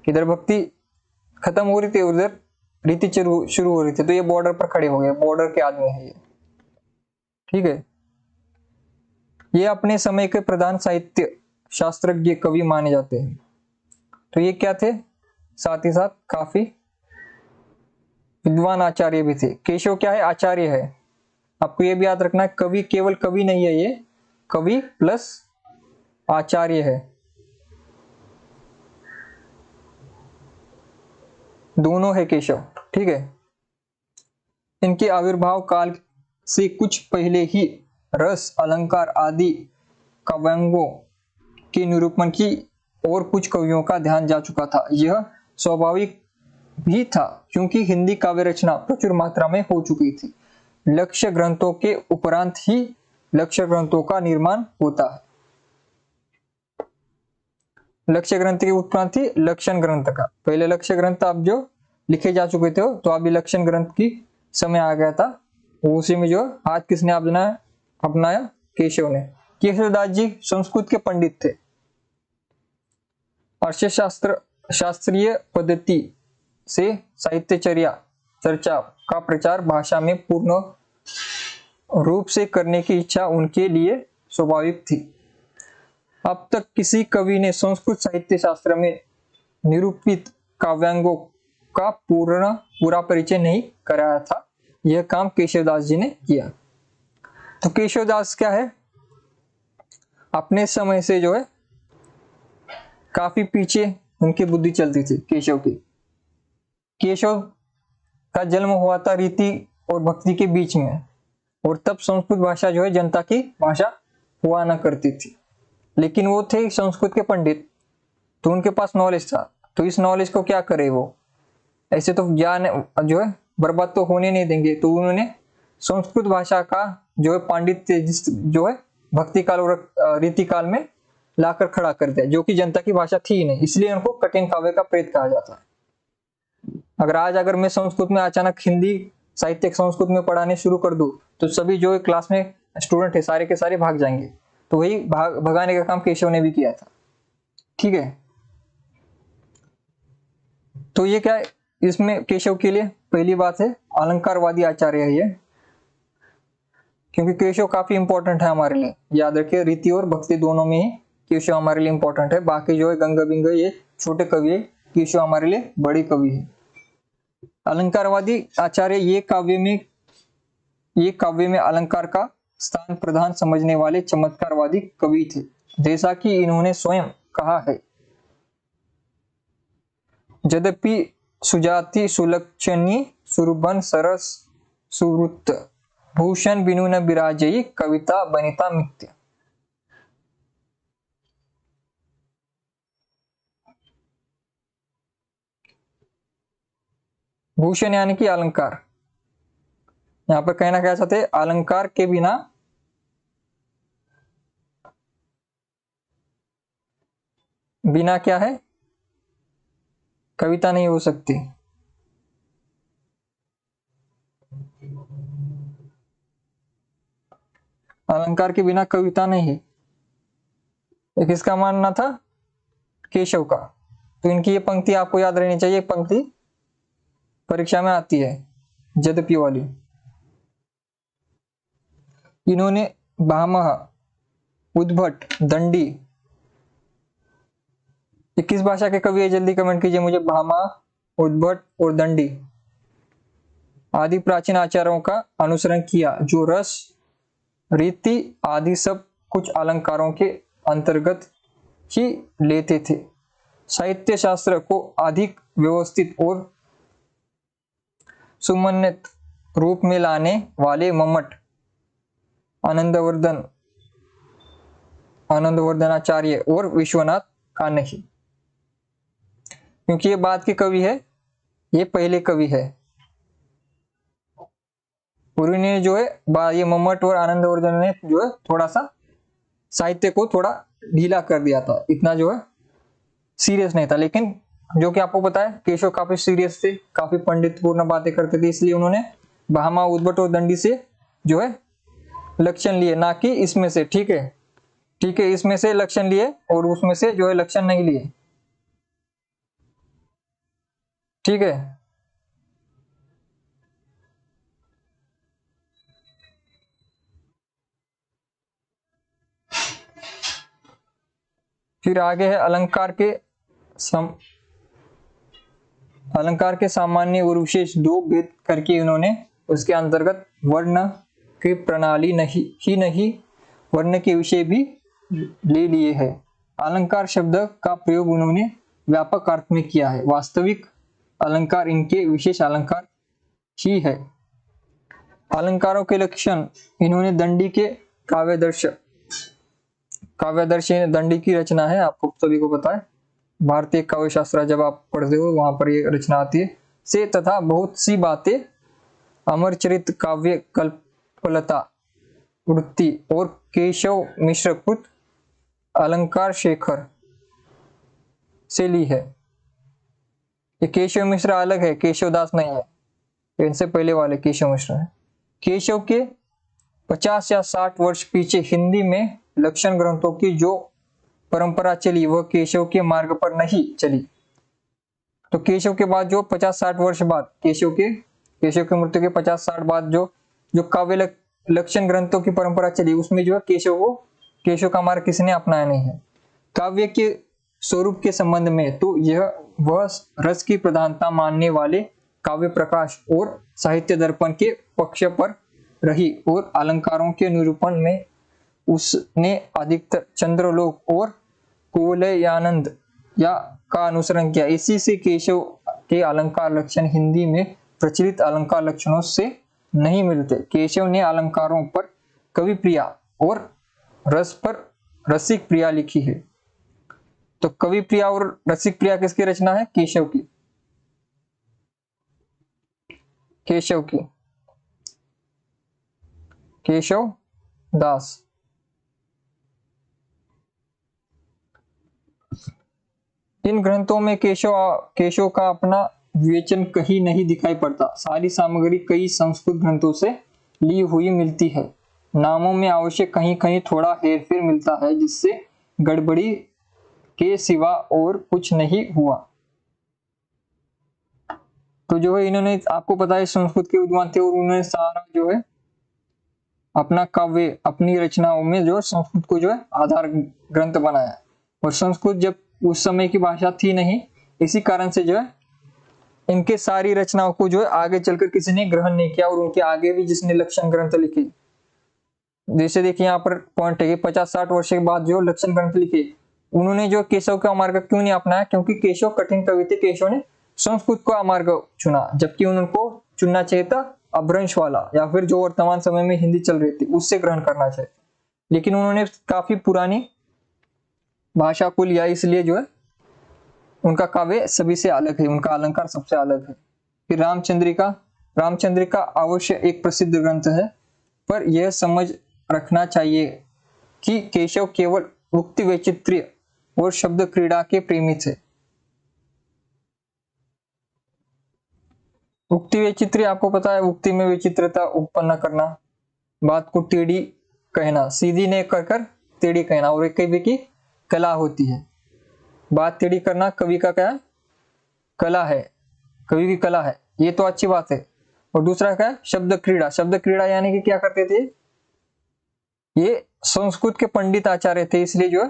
इधर भक्ति खत्म हो रही थी, उधर रीति शुरू हो रही थी, तो ये बॉर्डर पर खड़े हो गए, बॉर्डर के आदमी है ये, ठीक है। ये अपने समय के प्रधान साहित्य शास्त्रज्ञ कवि माने जाते हैं। तो ये क्या थे? साथ ही साथ काफी विद्वान आचार्य भी थे। केशव क्या है? आचार्य है। आपको ये भी याद रखना है, कवि केवल कवि नहीं है, ये कवि प्लस आचार्य है, दोनों है केशव, ठीक है। इनके आविर्भाव काल से कुछ पहले ही रस अलंकार आदि काव्यांगों के निरूपण की और कुछ कवियों का ध्यान जा चुका था। यह स्वाभाविक भी था, क्योंकि हिंदी काव्य रचना प्रचुर मात्रा में हो चुकी थी। लक्ष्य ग्रंथों के उपरांत ही लक्ष्य ग्रंथों का निर्माण होता है। लक्ष्य ग्रंथ के उपरांत ही लक्षण ग्रंथ का। पहले लक्ष्य ग्रंथ आप जो लिखे जा चुके थे तो अभी लक्षण ग्रंथ की समय आ गया था। उसी में जो हाथ किसने अपनाया? केशव ने। केशवदास जी संस्कृत के पंडित थे। अर्थशास्त्र शास्त्रीय पद्धति से साहित्यचर्या चर्चा का प्रचार भाषा में पूर्ण रूप से करने की इच्छा उनके लिए स्वाभाविक थी। अब तक किसी कवि ने संस्कृत साहित्य शास्त्र में निरूपित काव्यांगों का पूरा परिचय नहीं कराया था। यह काम केशवदास जी ने किया। तो केशवदास क्या है, अपने समय से जो है काफी पीछे उनकी बुद्धि चलती थी केशव की। केशव का जन्म हुआ था रीति और भक्ति के बीच में, और तब संस्कृत भाषा जो है जनता की भाषा हुआ न करती थी। लेकिन वो थे संस्कृत के पंडित, तो उनके पास नॉलेज था। तो इस नॉलेज को क्या करे वो, ऐसे तो ज्ञान जो है बर्बाद तो होने नहीं देंगे। तो उन्होंने संस्कृत भाषा का जो है पांडित्य जो है भक्ति काल और रीति काल में लाकर खड़ा कर दिया, जो कि जनता की भाषा थी ही नहीं। इसलिए उनको कठिन काव्य का प्रेत कहा जाता है। अगर मैं संस्कृत में अचानक हिंदी साहित्य संस्कृत में पढ़ाने शुरू कर दूं तो सभी जो क्लास में स्टूडेंट है सारे के सारे भाग जाएंगे। तो वही भगाने का काम केशव ने भी किया था। ठीक है, तो ये क्या है, इसमें केशव के लिए पहली बात है अलंकारवादी आचार्य है ये, क्योंकि केशव काफी इंपॉर्टेंट है हमारे लिए। याद रखिए, रीति और भक्ति दोनों में ही केशव हमारे लिए इंपॉर्टेंट है। बाकी जो है गंगा बिंगा ये छोटे कवि है, केशव हमारे लिए बड़ी कवि है। अलंकारवादी आचार्य ये काव्य में अलंकार का स्थान प्रधान समझने वाले चमत्कारवादी कवि थे। जैसा कि इन्होंने स्वयं कहा है, यद्यपि सुजाति सुलक्षणी सुरभन सरस सुवृत्त भूषण बिनु न विराजयी कविता बनिता मिथ्य। भूषण यानी कि अलंकार। यहां पर कहना क्या चाहते हैं, अलंकार के बिना क्या है, कविता नहीं हो सकती। अलंकार के बिना कविता नहीं है, एक इसका मानना था केशव का। तो इनकी ये पंक्ति आपको याद रहनी चाहिए। पंक्ति परीक्षा में आती है, यद्यपि वाली। इन्होंने भामह, उद्भट, दंडी, ये किस भाषा के कवि है जल्दी कमेंट कीजिए मुझे। भामह, उद्भट और दंडी आदि प्राचीन आचार्यों का अनुसरण किया, जो रस रीति आदि सब कुछ अलंकारों के अंतर्गत ही लेते थे। साहित्य शास्त्र को अधिक व्यवस्थित और सुमन्वित रूप में लाने वाले मम्मट आनंदवर्धनाचार्य और विश्वनाथ का नहीं, क्योंकि ये बाद के कवि है, ये पहले कवि है। पूरी ने जो है ये मम्मट और आनंदवर्धन ने जो है थोड़ा सा साहित्य को थोड़ा ढीला कर दिया था, इतना जो है सीरियस नहीं था। लेकिन जो कि आपको पता है केशव काफी सीरियस थे, काफी पंडितपूर्ण बातें करते थे, इसलिए उन्होंने भामा, उद्भट और दंडी से जो है लक्षण लिए, ना कि इसमें से। ठीक है, इसमें से लक्षण लिए और उसमें से जो है लक्षण नहीं लिए। ठीक है, फिर आगे है अलंकार के सामान्य और विशेष दो भेद करके उन्होंने उसके अंतर्गत वर्ण की प्रणाली नहीं वर्ण के विषय भी ले लिए है। अलंकार शब्द का प्रयोग उन्होंने व्यापक अर्थ में किया है। वास्तविक अलंकार इनके विशेष अलंकार ही है। अलंकारों के लक्षण इन्होंने दंडी के काव्यदर्श दंडी की रचना है, आपको सभी को पता है। भारतीय काव्य शास्त्र जब आप पढ़ते हो वहां पर ये रचना आती है। से तथा बहुत सी बातें अमरचरित काव्य कल्पलता वृत्ति और केशव मिश्र कृत अलंकार शेखर से ली है। ये केशव मिश्र अलग है, केशवदास नहीं है, इनसे पहले वाले केशव मिश्र है। केशव के 50 या 60 वर्ष पीछे हिंदी में लक्षण ग्रंथों की जो परंपरा चली वह केशव के मार्ग पर नहीं चली। तो केशव के बाद जो 50-60 वर्ष बाद केशव की मृत्यु के 50-60 बाद जो काव्य लक्षण ग्रंथों की परंपरा चली उसमें जो है केशव का मार्ग किसने अपनाया नहीं है। काव्य के स्वरूप के संबंध में तो यह वह रस की प्रधानता मानने वाले काव्य प्रकाश और साहित्य दर्पण के पक्ष पर रही और अलंकारों के निरूपण में उसने अधिकतर चंद्रलोक और कुवलयानंद का अनुसरण किया। इसी से केशव के अलंकार लक्षण हिंदी में प्रचलित अलंकार लक्षणों से नहीं मिलते। केशव ने अलंकारों पर कवि प्रिया और रस पर रसिक प्रिया लिखी है। तो कवि प्रिया और रसिक प्रिया किसकी रचना है? केशव की। केशव दास। इन ग्रंथों में केशव का अपना विवेचन कहीं नहीं दिखाई पड़ता। सारी सामग्री कई संस्कृत ग्रंथों से ली हुई मिलती है। नामों में अवश्य कहीं कहीं थोड़ा हेरफेर मिलता है जिससे गड़बड़ी के सिवा और कुछ नहीं हुआ। तो जो है इन्होंने, आपको पता है संस्कृत के विद्वान थे और उन्होंने सारा जो है अपना काव्य अपनी रचनाओं में जो संस्कृत को जो है आधार ग्रंथ बनाया। और संस्कृत जब उस समय की भाषा थी नहीं, इसी कारण से जो है इनके सारी रचनाओं को जो है आगे चलकर किसी ने ग्रहण नहीं किया और उनके आगे भी जिसने लक्षण ग्रंथ लिखे, जैसे देखिए यहाँ पर पॉइंट है कि 50-60 वर्ष के बाद जो लक्षण ग्रंथ लिखे उन्होंने जो केशव का मार्ग क्यों नहीं अपनाया? क्योंकि केशव कठिन कवि थे। केशव ने संस्कृत का मार्ग चुना, जबकि उनको चुनना चाहिए था अपभ्रंश वाला या फिर जो वर्तमान समय में हिंदी चल रही थी उससे ग्रहण करना चाहिए। लेकिन उन्होंने काफी पुरानी भाषा को लिया, इसलिए जो है उनका काव्य सभी से अलग है, उनका अलंकार सबसे अलग है। फिर रामचंद्रिका अवश्य एक प्रसिद्ध ग्रंथ है, पर यह समझ रखना चाहिए कि केशव केवल उक्ति वैचित्र्य और शब्द क्रीड़ा के प्रेमी थे। उक्ति वैचित्र्य आपको पता है, उक्ति में विचित्रता उत्पन्न करना, बात को टेढ़ी कहना, सीधी नहीं कर टेढ़ी कहना, और एक कवि की कला होती है। बात टेढ़ी करना कवि का क्या कला है, कवि की कला है, ये तो अच्छी बात है। और दूसरा क्या है? शब्द क्रीड़ा यानी कि क्या करते थे, ये संस्कृत के पंडित आचार्य थे, इसलिए जो है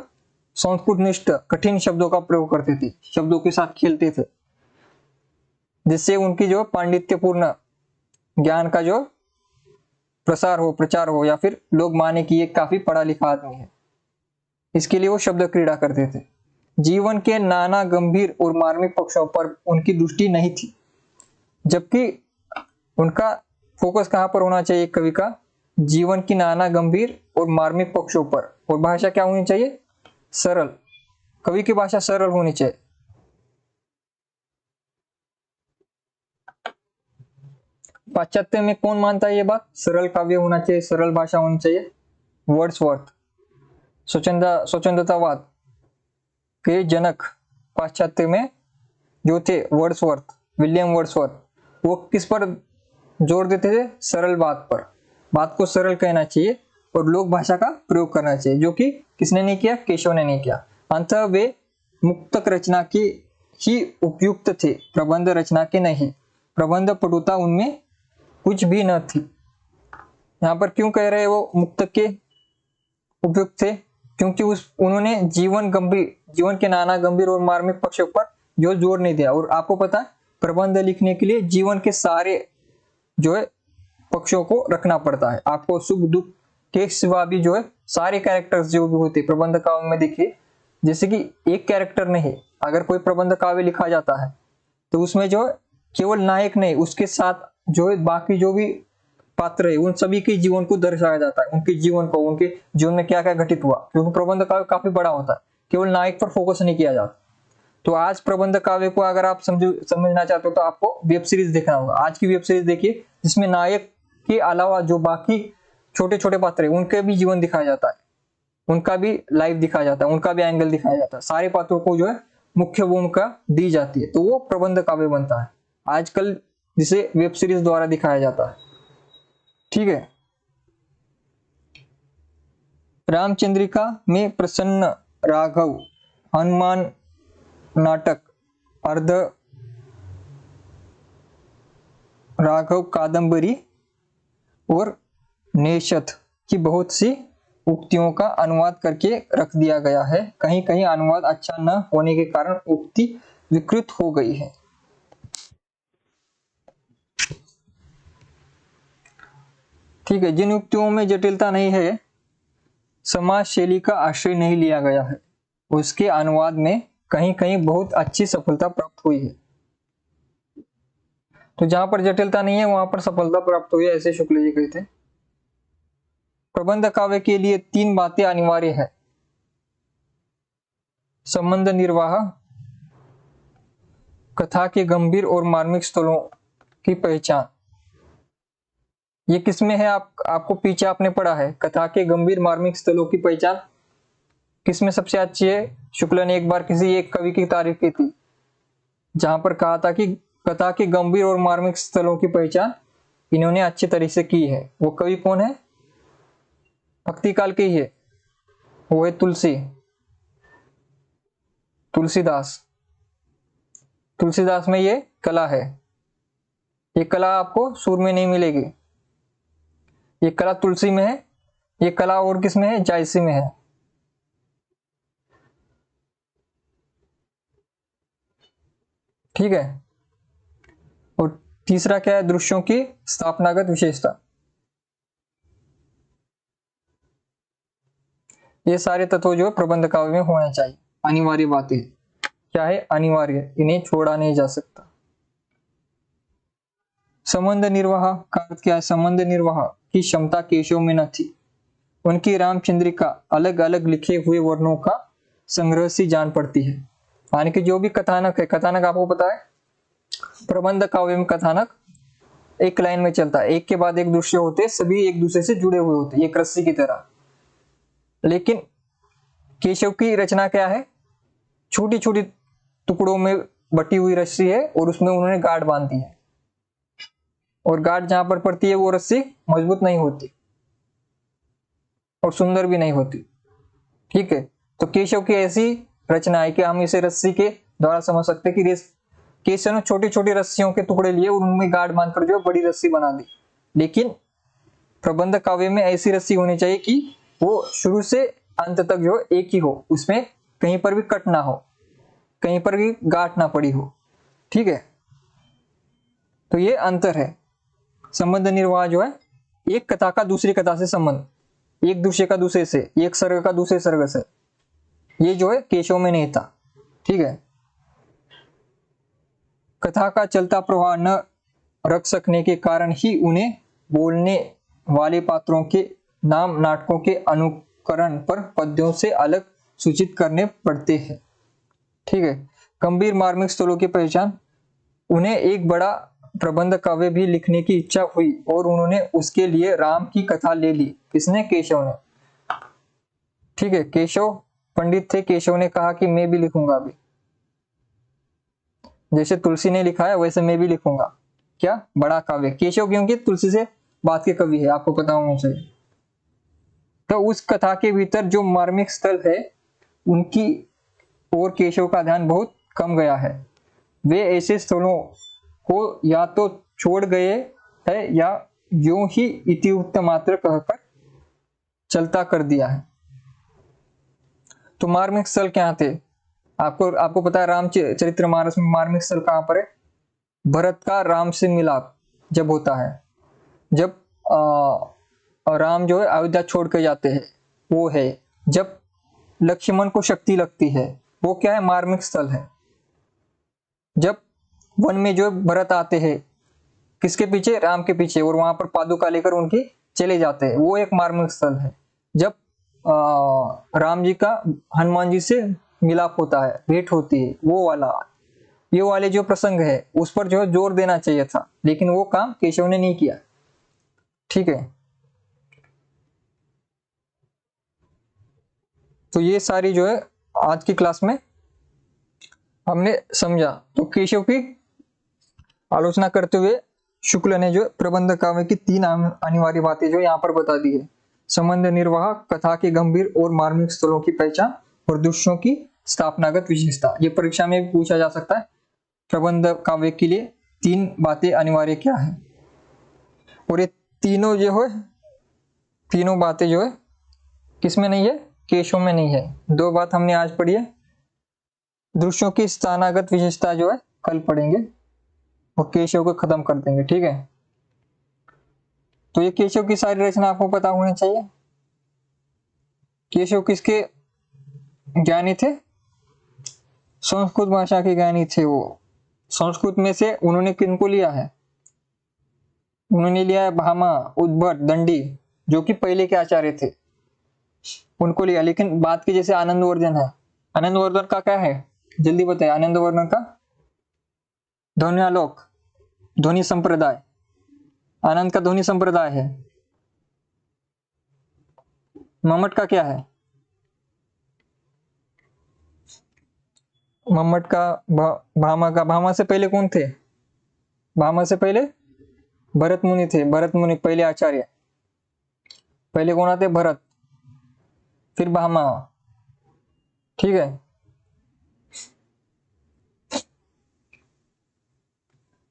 संस्कृत निष्ठ कठिन शब्दों का प्रयोग करते थे, शब्दों के साथ खेलते थे, जिससे उनकी जो पांडित्यपूर्ण ज्ञान का जो प्रचार हो या फिर लोग माने कि ये काफी पढ़ा लिखा आदमी है, इसके लिए वो शब्द क्रीड़ा करते थे। जीवन के नाना गंभीर और मार्मिक पक्षों पर उनकी दृष्टि नहीं थी, जबकि उनका फोकस कहां पर होना चाहिए कवि का? जीवन की नाना गंभीर और मार्मिक पक्षों पर। और भाषा क्या होनी चाहिए? सरल। कवि की भाषा सरल होनी चाहिए। पाश्चात्य में कौन मानता है ये बात? सरल काव्य होना चाहिए, सरल भाषा होनी चाहिए। वर्ड्सवर्थ, स्वच्छंदतावाद के जनक पाश्चात्य में जो थे विलियम वर्ड्सवर्थ, वो किस पर जोर देते थे? सरल बात पर। बात को सरल कहना चाहिए और लोक भाषा का प्रयोग करना चाहिए, जो कि किसने नहीं किया? केशव ने नहीं किया। अंततः वे मुक्तक रचना के ही उपयुक्त थे, प्रबंध रचना के नहीं। प्रबंध पटुता उनमें कुछ भी न थी। यहाँ पर क्यों कह रहे हैं वो मुक्तक के उपयुक्त थे? क्योंकि उन्होंने जीवन के नाना गंभीर और मार्मिक पक्षों पर जो जोर नहीं दिया। और आपको पता है प्रबंध लिखने के लिए जीवन के सारे जो है पक्षों को रखना पड़ता है। आपको सुख दुख के सिवा भी जो है सारे कैरेक्टर्स जो भी होते प्रबंध काव्य में देखिए, जैसे कि एक कैरेक्टर नहीं, अगर कोई प्रबंध काव्य लिखा जाता है तो उसमें जो है केवल नायक नहीं, उसके साथ जो है बाकी जो भी पात्र है उन सभी के जीवन को दर्शाया जाता है, उनके जीवन में क्या क्या घटित हुआ, क्योंकि प्रबंध काव्य काफी बड़ा होता है, केवल नायक पर फोकस नहीं किया जाता। तो आज प्रबंध काव्य को अगर आप समझना चाहते हो तो आपको वेब सीरीज देखना होगा। आज की वेब सीरीज देखिए जिसमें नायक के अलावा जो बाकी छोटे छोटे पात्र है उनके भी जीवन दिखाया जाता है, उनका भी लाइफ दिखाया जाता है, उनका भी एंगल दिखाया जाता है, सारे पात्रों को जो है मुख्य भूमिका दी जाती है, तो वो प्रबंध काव्य बनता है आजकल जिसे वेब सीरीज द्वारा दिखाया जाता है। ठीक है। रामचंद्रिका में प्रसन्न, राघव, हनुमान नाटक, अर्ध राघव कादंबरी और नेशथ की बहुत सी उक्तियों का अनुवाद करके रख दिया गया है। कहीं कहीं अनुवाद अच्छा न होने के कारण उक्ति विकृत हो गई है। ठीक है। जिन उक्तियों में जटिलता नहीं है, समाज शैली का आश्रय नहीं लिया गया है, उसके अनुवाद में कहीं कहीं बहुत अच्छी सफलता प्राप्त हुई है। तो जहां पर जटिलता नहीं है वहां पर सफलता प्राप्त हुई है, ऐसे शुक्ल जी कहते हैं। प्रबंध काव्य के लिए 3 बातें अनिवार्य है। संबंध निर्वाह, कथा के गंभीर और मार्मिक स्थलों की पहचान। ये किसमें है? आपको पीछे आपने पढ़ा है, कथा के गंभीर मार्मिक स्थलों की पहचान किसमें सबसे अच्छी है? शुक्ल ने एक बार किसी एक कवि की तारीफ की थी जहां पर कहा था कि कथा के गंभीर और मार्मिक स्थलों की पहचान इन्होंने अच्छे तरीके से की है। वो कवि कौन है? भक्ति काल के ही है, वो है तुलसीदास। तुलसीदास में ये कला है। ये कला आपको सूर में नहीं मिलेगी, ये कला तुलसी में है। ये कला और किस में है? जायसी में है। ठीक है। और तीसरा क्या है? दृश्यों की स्थापनागत विशेषता। ये सारे तत्व जो है प्रबंध काव्य में होने चाहिए, अनिवार्य बातें। क्या है? अनिवार्य, इन्हें छोड़ा नहीं जा सकता। संबंध निर्वाह का अर्थ क्या है? संबंध निर्वाह की क्षमता केशव में न थी। उनकी रामचंद्रिका अलग अलग लिखे हुए वर्णों का संग्रह सी जान पड़ती है। यानी कि जो भी कथानक है, कथानक आपको पता है प्रबंध काव्य में कथानक एक लाइन में चलता है, एक के बाद एक दृश्य होते, सभी एक दूसरे से जुड़े हुए होते, एक रस्सी की तरह। लेकिन केशव की रचना क्या है? छोटी छोटी टुकड़ों में बटी हुई रस्सी है और उसमें उन्होंने गांठ बांध दी है, और गांठ जहां पर पड़ती है वो रस्सी मजबूत नहीं होती और सुंदर भी नहीं होती। ठीक है। तो केशव की ऐसी रचना है कि हम इसे रस्सी के द्वारा समझ सकते हैं कि केशव ने छोटी छोटी रस्सियों के टुकड़े लिए और उनमें गांठ बांधकर जो बड़ी रस्सी बना दी। लेकिन प्रबंध काव्य में ऐसी रस्सी होनी चाहिए कि वो शुरू से अंत तक जो एक ही हो, उसमें कहीं पर भी कट ना हो, कहीं पर भी गांठ ना पड़ी हो। ठीक है। तो ये अंतर है। संबंध निर्वाह जो है एक कथा का दूसरी कथा से संबंध, एक दृश्य का दूसरे से, एक सर्ग का दूसरे सर्ग से, ये जो है केशव में नहीं था। ठीक है। कथा का चलता प्रवाह न रख सकने के कारण ही उन्हें बोलने वाले पात्रों के नाम नाटकों के अनुकरण पर पद्यों से अलग सूचित करने पड़ते हैं। ठीक है। गंभीर मार्मिक स्थलों की पहचान, उन्हें एक बड़ा प्रबंध काव्य भी लिखने की इच्छा हुई और उन्होंने उसके लिए राम की कथा ले ली। किसने? केशव ने। ठीक है। केशव पंडित थे, केशव ने कहा कि मैं भी लिखूंगा अभी, जैसे तुलसी ने लिखा है वैसे मैं भी लिखूंगा। क्या? बड़ा काव्य। केशव क्योंकि तुलसी से बात के कवि है, आपको पता होना चाहिए। तो उस कथा के भीतर जो मार्मिक स्थल है उनकी और केशव का ध्यान बहुत कम गया है। वे ऐसे स्थलों को या तो छोड़ गए है या यूं ही इतिवृत्त मात्र कहकर चलता कर दिया है। तो मार्मिक स्थल क्या थे? आपको पता है रामचरितमानस में मार्मिक स्थल कहां पर है? भरत का राम से मिलाप जब होता है, जब राम जो है अयोध्या छोड़ के जाते हैं, वो है। जब लक्ष्मण को शक्ति लगती है, वो क्या है? मार्मिक स्थल है। जब वन में जो भरत आते हैं, किसके पीछे? राम के पीछे, और वहां पर पादुका लेकर उनकी चले जाते हैं, वो एक मार्मिक स्थल है। जब राम जी का हनुमान जी से मिलाप होता है, भेंट होती है, वो वाला, ये वाले जो प्रसंग है उस पर जो है जोर देना चाहिए था, लेकिन वो काम केशव ने नहीं किया। ठीक है, तो ये सारी जो है आज की क्लास में हमने समझा। तो केशव की आलोचना करते हुए शुक्ल ने जो प्रबंध काव्य की 3 अनिवार्य बातें जो यहाँ पर बता दी है। संबंध निर्वाह, कथा के गंभीर और मार्मिक स्थलों की पहचान और दृश्यों की स्थापनागत विशेषता। ये परीक्षा में भी पूछा जा सकता है। प्रबंध काव्य के लिए 3 बातें अनिवार्य क्या है, और ये तीनों जो है, तीनों बातें जो है किसमें नहीं है, केशव में नहीं है। 2 बात हमने आज पढ़ी है। दृश्यों की स्थानागत विशेषता जो है कल पढ़ेंगे और केशव को खत्म कर देंगे। ठीक है, तो ये केशव की सारी रचना आपको पता होनी चाहिए। केशव किसके ज्ञानी थे, संस्कृत भाषा के ज्ञानी थे। वो संस्कृत में से उन्होंने किनको लिया है, उन्होंने लिया है भामा, उद्भट, दंडी, जो कि पहले के आचार्य थे, उनको लिया। लेकिन बात की जैसे आनंदवर्धन है, आनंदवर्धन का क्या है, जल्दी बताइए। आनंदवर्धन का ध्वन्यालोक, ध्वनि संप्रदाय, आनंद का ध्वनि संप्रदाय है। मम्मट का क्या है, मम्मट का भामा का, भामा से पहले कौन थे, भामा से पहले भरत मुनि थे। भरत मुनि पहले आचार्य, पहले कौन आते, भरत, फिर भामा। ठीक है,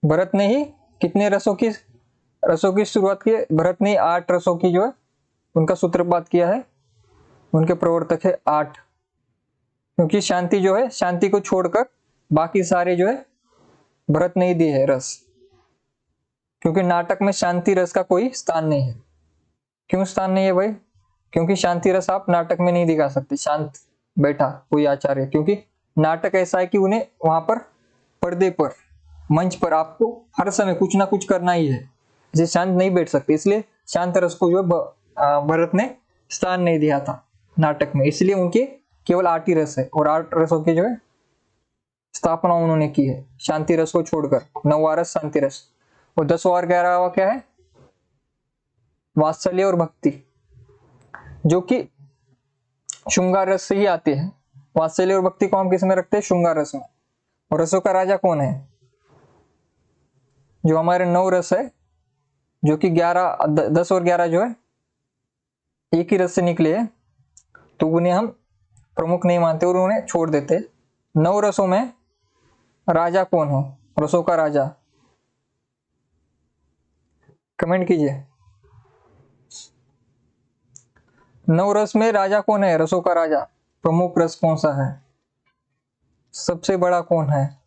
भरत ने ही कितने रसों की शुरुआत की, भरत ने 8 रसों की जो है उनका सूत्रपात किया है। उनके प्रवर्तक है 8, क्योंकि शांति जो है, शांति को छोड़कर बाकी सारे जो है भरत ने ही दिए है रस, क्योंकि नाटक में शांति रस का कोई स्थान नहीं है। क्यों स्थान नहीं है भाई, क्योंकि शांति रस आप नाटक में नहीं दिखा सकते शांत बैठा कोई आचार्य, क्योंकि नाटक ऐसा है कि उन्हें वहां पर पर्दे पर, मंच पर आपको हर समय कुछ ना कुछ करना ही है, इसे शांत नहीं बैठ सकते। इसलिए शांत रस को जो भरत ने स्थान नहीं दिया था नाटक में, इसलिए उनके केवल 8 ही रस है, और 8 रसों की जो है स्थापना उन्होंने की है शांति रस को छोड़कर। 9वां रस शांति रस, और 10वां और 11वां क्या है, वात्सल्य और भक्ति, जो कि श्रृंगार रस से ही आते हैं। वात्सल्य और भक्ति को हम किस में रखते हैं, श्रृंगार रस में। और रसों का राजा कौन है, जो हमारे 9 रस है, जो कि 10 और 11 जो है एक ही रस से निकले हैं, तो उन्हें हम प्रमुख नहीं मानते और उन्हें छोड़ देते। 9 रसों में राजा कौन है, रसों का राजा, कमेंट कीजिए। 9 रस में राजा कौन है, रसों का राजा, प्रमुख रस कौन सा है, सबसे बड़ा कौन है।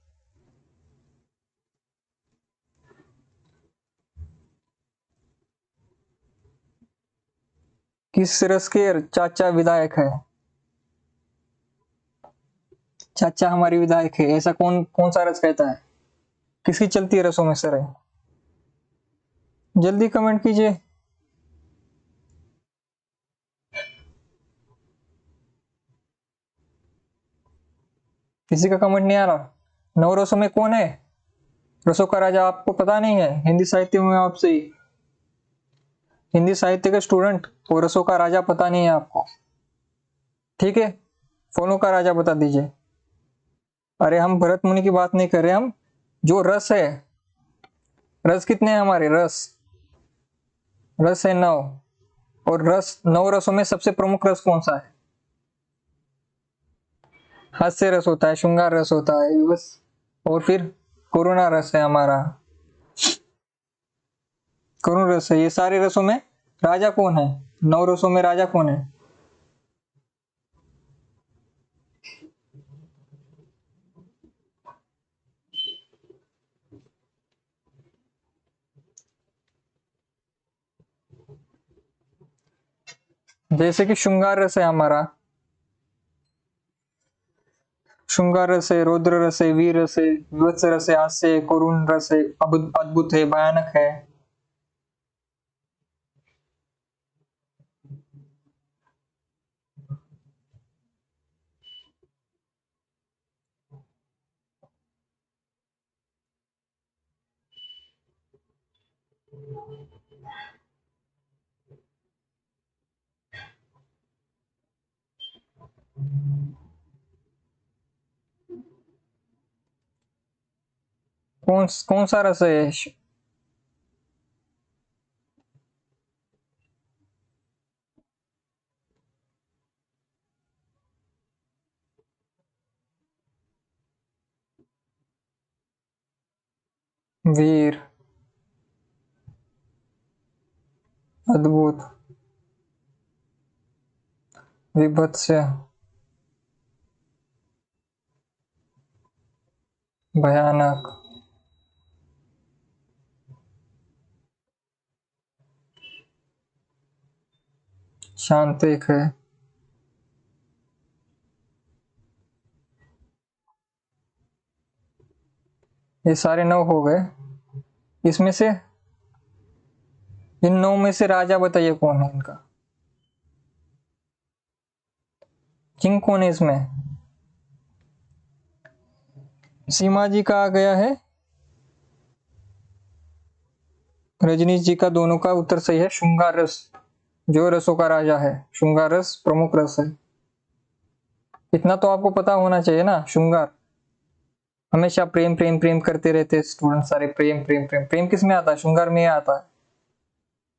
किस रस के चाचा विधायक है, चाचा हमारी विधायक है, ऐसा कौन कौन सा रस कहता है, किसकी चलती है रसों में सर है, जल्दी कमेंट कीजिए। किसी का कमेंट नहीं आ रहा। 9 रसों में कौन है रसों का राजा, आपको पता नहीं है, हिंदी साहित्य में आपसे ही, हिंदी साहित्य के स्टूडेंट को रसों का राजा पता नहीं है आपको। ठीक है, फोनों का राजा बता दीजिए। अरे हम भरत मुनि की बात नहीं कर रहे, हम जो रस है, रस कितने हैं हमारे, रस है 9, और रस 9 रसों में सबसे प्रमुख रस कौन सा है, हास्य रस होता है, श्रृंगार रस होता है बस, और फिर करुणा रस है हमारा, करुण रस है। ये सारे रसों में राजा कौन है, 9 रसों में राजा कौन है, जैसे कि श्रृंगार रस है हमारा, श्रृंगार रस है, रौद्र रस है, वीर रस है, विवत्स रस है, हास्य है, करुण रस है, अद्भुत है, भयानक है। कौन कौन सा रस है? वीर, अद्भुत, विभत्स, भयानक, शांतिक है। ये सारे 9 हो गए। इसमें से इन 9 में से राजा बताइए कौन है इनका? किंग कौन है इसमें? सीमा जी का आ गया है, रजनीश जी का, दोनों का उत्तर सही है। श्रृंगार रस, जो रसों का राजा है, श्रृंगार रस प्रमुख रस है। इतना तो आपको पता होना चाहिए ना। श्रृंगार हमेशा प्रेम प्रेम प्रेम करते रहते स्टूडेंट सारे, प्रेम प्रेम प्रेम प्रेम किस में आता है? श्रृंगार में आता है।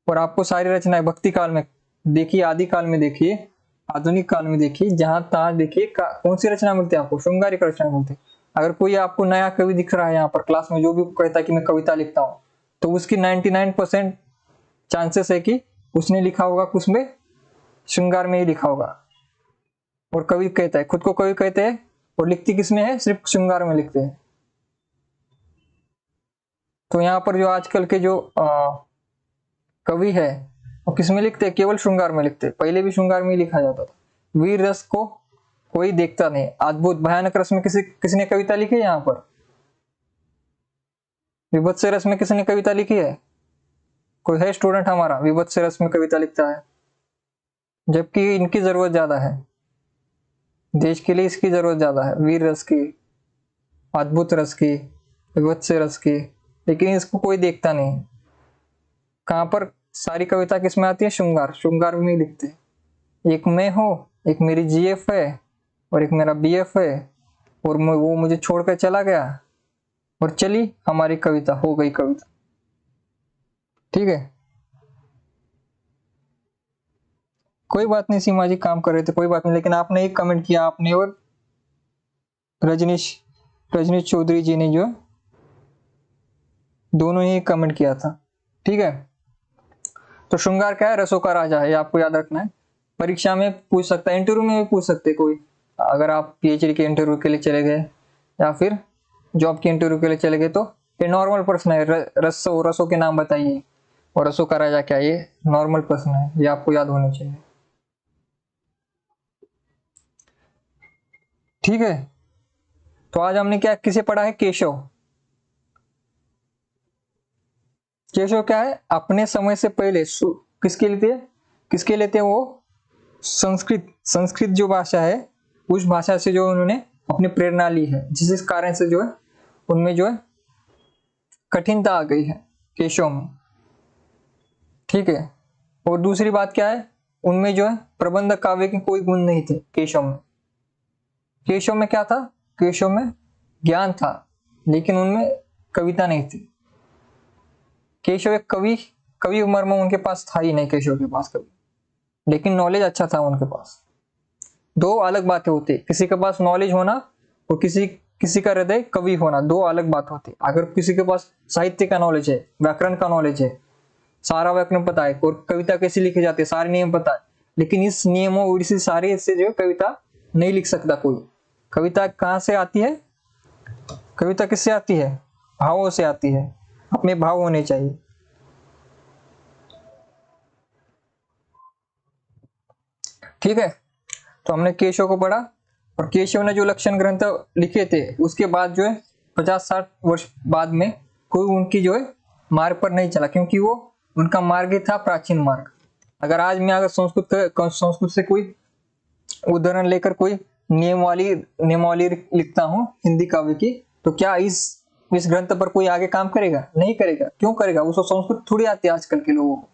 और आपको सारी रचनाएं भक्ति काल में देखिए, आदि काल में देखिए, आधुनिक काल में देखिए, जहां तहां देखिए, कौन सी रचना मिलती है आपको? श्रृंगारिक रचना मिलती है। अगर कोई आपको नया कवि दिख रहा है यहाँ पर क्लास में, जो भी कहता है कि मैं कविता लिखता हूँ, तो उसकी 99% चांसेस है कि उसने लिखा होगा कुछ में, श्रृंगार में ही लिखा होगा। और कवि कहता है, खुद को कवि कहते हैं, और लिखती किसमें है? सिर्फ श्रृंगार में लिखते हैं। तो यहाँ पर जो आजकल के जो कवि है वो किसमें लिखते हैं? केवल श्रृंगार में लिखते हैं। पहले भी श्रृंगार में ही लिखा जाता था। वीर रस को कोई देखता नहीं। अद्भुत भयानक रस में किसने कविता लिखी है? यहाँ पर विभत्स रस में किसने कविता लिखी है? कोई है स्टूडेंट हमारा विभत्स रस में कविता लिखता है? जबकि इनकी जरूरत ज्यादा है, देश के लिए इसकी जरूरत ज्यादा है, वीर रस की, अद्भुत रस की, विभत्स रस की। लेकिन इसको कोई देखता नहीं। कहां पर सारी कविता किसमें आती है? श्रृंगार, श्रृंगार में लिखते हैं। एक मैं हूं, एक मेरी जीएफ है, और एक मेरा बीएफ है, और वो मुझे छोड़कर चला गया, और चली हमारी कविता, हो गई कविता। ठीक है, कोई बात नहीं, सीमा जी काम कर रहे थे, कोई बात नहीं। लेकिन आपने एक कमेंट किया, आपने और रजनीश रजनीश चौधरी जी ने जो दोनों ही कमेंट किया था। ठीक है, तो श्रृंगार क्या है? रसों का राजा है, ये आपको याद रखना है। परीक्षा में पूछ सकता है, इंटरव्यू में भी पूछ सकते कोई। अगर आप पीएचडी के इंटरव्यू के लिए चले गए या फिर जॉब के इंटरव्यू के लिए चले गए, तो ये नॉर्मल प्रश्न है। रसों के नाम बताइए और रसों का राजा क्या है, ये नॉर्मल प्रश्न है, ये आपको याद होने चाहिए। ठीक है, तो आज हमने क्या किसे पढ़ा है? केशव। केशव क्या है? अपने समय से पहले किसके लिए थे? किसके लिए थे वो? संस्कृत, संस्कृत जो भाषा है, उस भाषा से जो उन्होंने अपनी प्रेरणा ली है, जिस कारण से जो है उनमें जो है कठिनता आ गई है केशव में। ठीक है, और दूसरी बात क्या है? उनमें जो है प्रबंध काव्य के कोई गुण नहीं थे केशव में। केशव में क्या था? केशव में ज्ञान था, लेकिन उनमें कविता नहीं थी। केशव एक कवि मर्म उनके पास था ही नहीं, केशव के पास कवि, लेकिन नॉलेज अच्छा था उनके पास। दो अलग बातें होती, किसी के पास नॉलेज होना और किसी का हृदय कवि होना, दो अलग बात होती। अगर किसी के पास साहित्य का नॉलेज है, व्याकरण का नॉलेज है, सारा व्याकरण पता है, और कविता कैसे लिखी जाती है, सारे नियम पता है, लेकिन इस नियमों और इसी सारे से जो कविता नहीं लिख सकता कोई। कविता कहाँ से आती है? कविता किससे आती है? भावों से आती है। अपने भाव होने चाहिए। ठीक है, तो हमने केशव को पढ़ा, और केशव ने जो लक्षण ग्रंथ लिखे थे, उसके बाद जो है 50-60 वर्ष बाद में कोई उनकी जो है मार्ग पर नहीं चला, क्योंकि वो उनका मार्ग ही था प्राचीन मार्ग। अगर आज मैं अगर संस्कृत से कोई उदाहरण लेकर कोई नियमावली लिखता हूँ हिंदी काव्य की, तो क्या इस इस ग्रंथ पर कोई आगे काम करेगा? नहीं करेगा। क्यों करेगा? उसको संस्कृत थोड़ी आती है आजकल के लोगों को।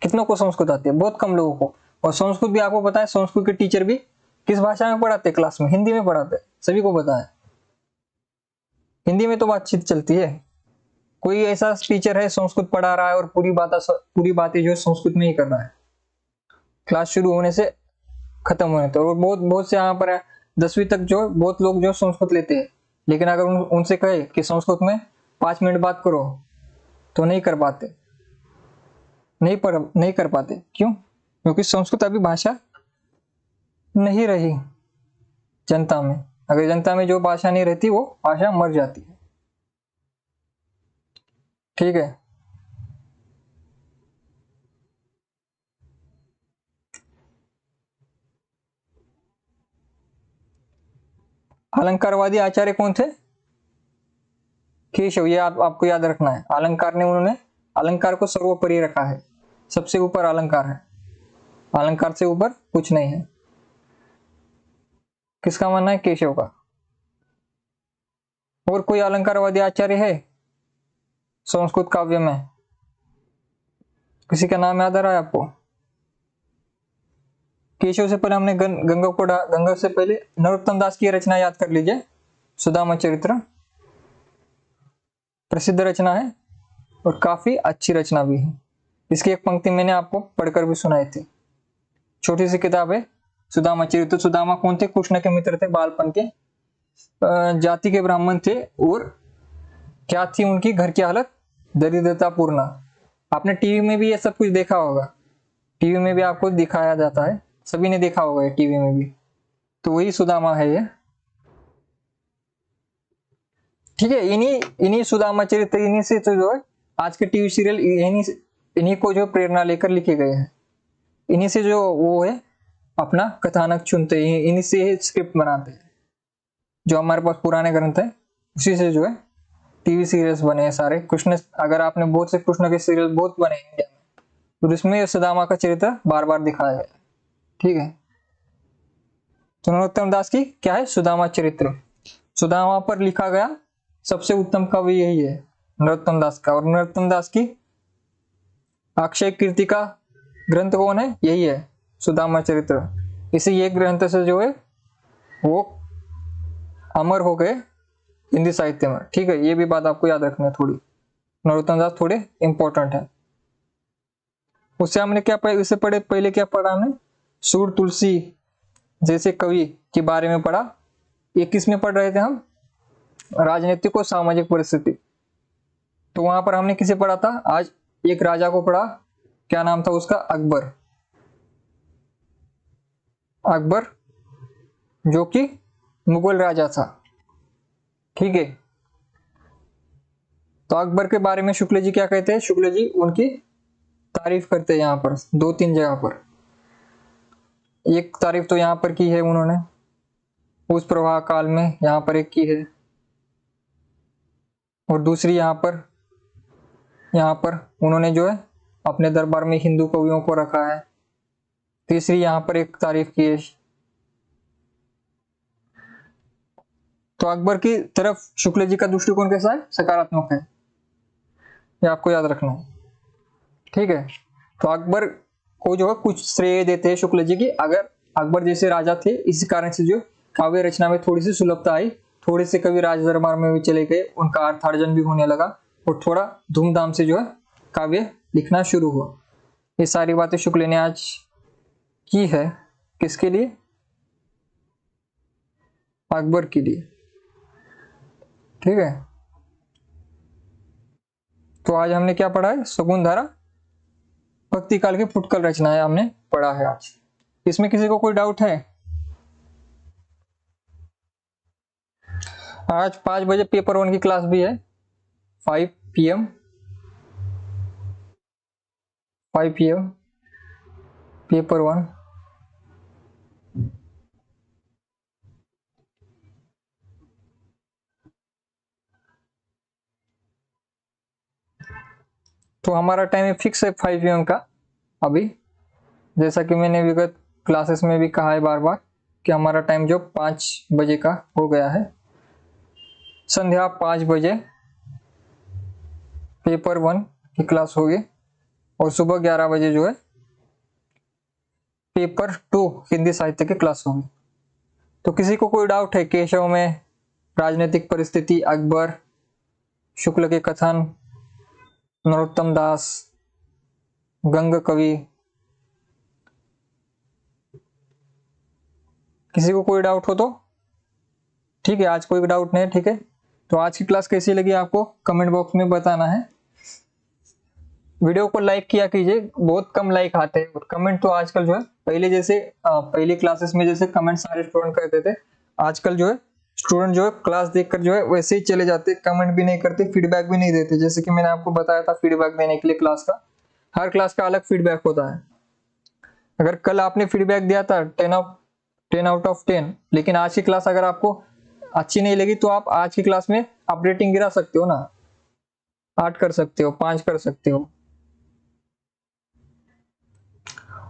कितनों को संस्कृत आती है? बहुत कम लोगों को। और संस्कृत भी आपको पता है, संस्कृत के टीचर भी किस भाषा में पढ़ाते हैं क्लास में? हिंदी में पढ़ाते हैं, सभी को पता है। हिंदी में तो बातचीत चलती है। कोई ऐसा टीचर है संस्कृत पढ़ा रहा है और पूरी बातें जो है संस्कृत में ही कर रहा है, क्लास शुरू होने से खत्म होने तक। और बहुत से यहाँ पर है 10वीं तक जो बहुत लोग जो संस्कृत लेते हैं, लेकिन अगर उनसे कहे कि संस्कृत में 5 मिनट बात करो तो नहीं कर पाते, नहीं कर पाते। क्यों? क्योंकि संस्कृत अभी भाषा नहीं रही जनता में। अगर जनता में जो भाषा नहीं रहती वो भाषा मर जाती है। ठीक है। अलंकारवादी आचार्य कौन थे? केशव। ये आपको याद रखना है। उन्होंने अलंकार को सर्वोपरि रखा है, सबसे ऊपर अलंकार है, अलंकार से ऊपर कुछ नहीं है। किसका मानना है? केशव का। और कोई अलंकारवादी आचार्य है संस्कृत काव्य में? किसी का नाम याद आ रहा है आपको? केशव से पहले हमने गंगा से पहले नरोत्तम दास की रचना याद कर लीजिए, सुदामा चरित्र। प्रसिद्ध रचना है और काफी अच्छी रचना भी है। इसकी एक पंक्ति मैंने आपको पढ़कर भी सुनाई थी। छोटी सी किताब है सुदामा चरित्र। सुदामा कौन थे? कृष्ण के मित्र थे, बालपन के, जाति के ब्राह्मण थे। और क्या थी उनकी घर की हालत? दरिद्रता पूर्ण। आपने टीवी में भी ये सब कुछ देखा होगा, टीवी में भी आपको दिखाया जाता है, सभी ने देखा होगा ये टीवी में भी। तो वही सुदामा है ये। ठीक है। इन्हीं सुदामा चरित्र, इन्हीं से तो जो है आज के टीवी सीरियल इन्हीं को जो प्रेरणा लेकर लिखे गए हैं। इन्हीं से जो वो है अपना कथानक चुनते हैं, इन्हीं से स्क्रिप्ट बनाते हैं। जो हमारे पास पुराने ग्रंथ है उसी से जो है टीवी सीरियल्स बने हैं सारे। कृष्ण, अगर आपने बहुत से कृष्ण के सीरियल बहुत बने इंडिया में, तो इसमें सुदामा का चरित्र बार बार दिखाया गया। ठीक है। तो नरोत्तम दास की क्या है? सुदामा चरित्र। सुदामा पर लिखा गया सबसे उत्तम कवि यही है, नरोत्तम दास का। और नरोत्तम दास की अक्षय कीर्ति का ग्रंथ कौन है? यही है, सुदामा चरित्र। इसी एक ग्रंथ से जो है वो अमर हो गए हिंदी साहित्य में। ठीक है। ये भी बात आपको याद रखनी है थोड़ी। नरोत्तम दास थोड़े इंपॉर्टेंट है। उससे हमने क्या पहले क्या पढ़ा? हमने सूर तुलसी जैसे कवि के बारे में पढ़ा। ये किस में पढ़ रहे थे हम? राजनीतिक और सामाजिक परिस्थिति। तो वहां पर हमने किसे पढ़ा था? आज एक राजा को पढ़ा। क्या नाम था उसका? अकबर। अकबर जो कि मुगल राजा था। ठीक है। तो अकबर के बारे में शुक्ल जी क्या कहते हैं? शुक्ल जी उनकी तारीफ करते हैं यहाँ पर 2-3 जगह पर। एक तारीफ तो यहाँ पर की है उन्होंने उस प्रवाह काल में, यहाँ पर एक की है। और दूसरी यहाँ पर उन्होंने जो है अपने दरबार में हिंदू कवियों को रखा है। तीसरी यहाँ पर एक तारीफ की है। तो अकबर की तरफ शुक्ल जी का दृष्टिकोण कैसा है? सकारात्मक है। ये आपको याद रखना है। ठीक है। तो अकबर को जो है कुछ श्रेय देते हैं शुक्ल जी की। अगर अकबर जैसे राजा थे, इसी कारण से जो काव्य रचना में थोड़ी सी सुलभता आई, थोड़े से कवि राज दरबार में भी चले गए, उनका अर्थार्जन भी होने लगा और थोड़ा धूमधाम से जो है काव्य लिखना शुरू हुआ। ये सारी बातें शुक्ल ने आज की है। किसके लिए? अकबर के लिए। ठीक है। तो आज हमने क्या पढ़ा है? शकुंतला भक्ति काल की फुटकल रचनाएं हमने पढ़ा है आज। इसमें किसी को कोई डाउट है? आज 5 बजे पेपर 1 की क्लास भी है, 5 PM पेपर 1। तो हमारा टाइम फिक्स है 5 PM का। अभी जैसा कि मैंने विगत क्लासेस में भी कहा है बार बार कि हमारा टाइम जो 5 बजे का हो गया है, संध्या 5 बजे पेपर 1 की क्लास होगी और सुबह 11 बजे जो है पेपर 2 हिंदी साहित्य की क्लास होगी। तो किसी को कोई डाउट है केशव में, राजनीतिक परिस्थिति, अकबर, शुक्ल के कथन, नरोत्तम दास, गंग कवि, किसी को कोई डाउट हो तो ठीक है, आज कोई डाउट नहीं है, ठीक है। तो आज की क्लास कैसी लगी आपको कमेंट बॉक्स में बताना है। वीडियो को लाइक किया कीजिए, बहुत कम लाइक आते हैं और कमेंट तो आजकल जो है पहले जैसे पहली क्लासेस में जैसे कमेंट सारे स्टूडेंट करते थे, आजकल जो है स्टूडेंट जो है क्लास देखकर जो है वैसे ही चले जाते, कमेंट भी नहीं करते, फीडबैक भी नहीं देते। जैसे कि मैंने आपको बताया था फीडबैक देने के लिए क्लास का, हर क्लास का अलग फीडबैक होता है। अगर कल आपने फीडबैक दिया था 10 आउट ऑफ 10, लेकिन आज की क्लास अगर आपको अच्छी नहीं लगी तो आप आज की क्लास में आप रेटिंग गिरा सकते हो ना, 8 कर सकते हो, 5 कर सकते हो।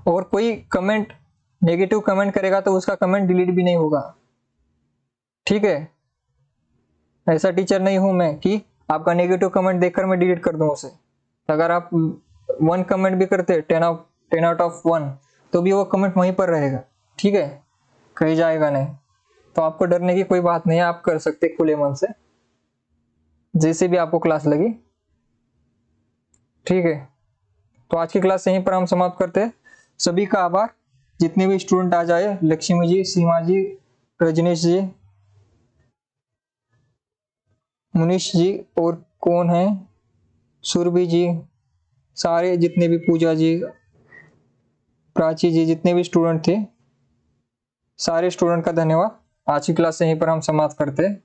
और कोई कमेंट नेगेटिव कमेंट करेगा तो उसका कमेंट डिलीट भी नहीं होगा, ठीक है। ऐसा टीचर नहीं हूं मैं कि आपका नेगेटिव कमेंट देखकर मैं डिलीट कर दूं उसे। अगर आप 1 कमेंट भी करते 10 आउट ऑफ 1 तो भी वो कमेंट वहीं पर रहेगा, ठीक है, कहीं जाएगा नहीं। तो आपको डरने की कोई बात नहीं है, आप कर सकते खुले मन से जैसे भी आपको क्लास लगी, ठीक है। तो आज की क्लास यहीं पर हम समाप्त करते हैं। सभी का आभार, जितने भी स्टूडेंट आ जाए, लक्ष्मी जी, सीमा जी, रजनीश जी, मुनीश जी, और कौन है, सुरभि जी, सारे जितने भी, पूजा जी, प्राची जी, जितने भी स्टूडेंट थे, सारे स्टूडेंट का धन्यवाद। आज की क्लास यहीं पर हम समाप्त करते हैं।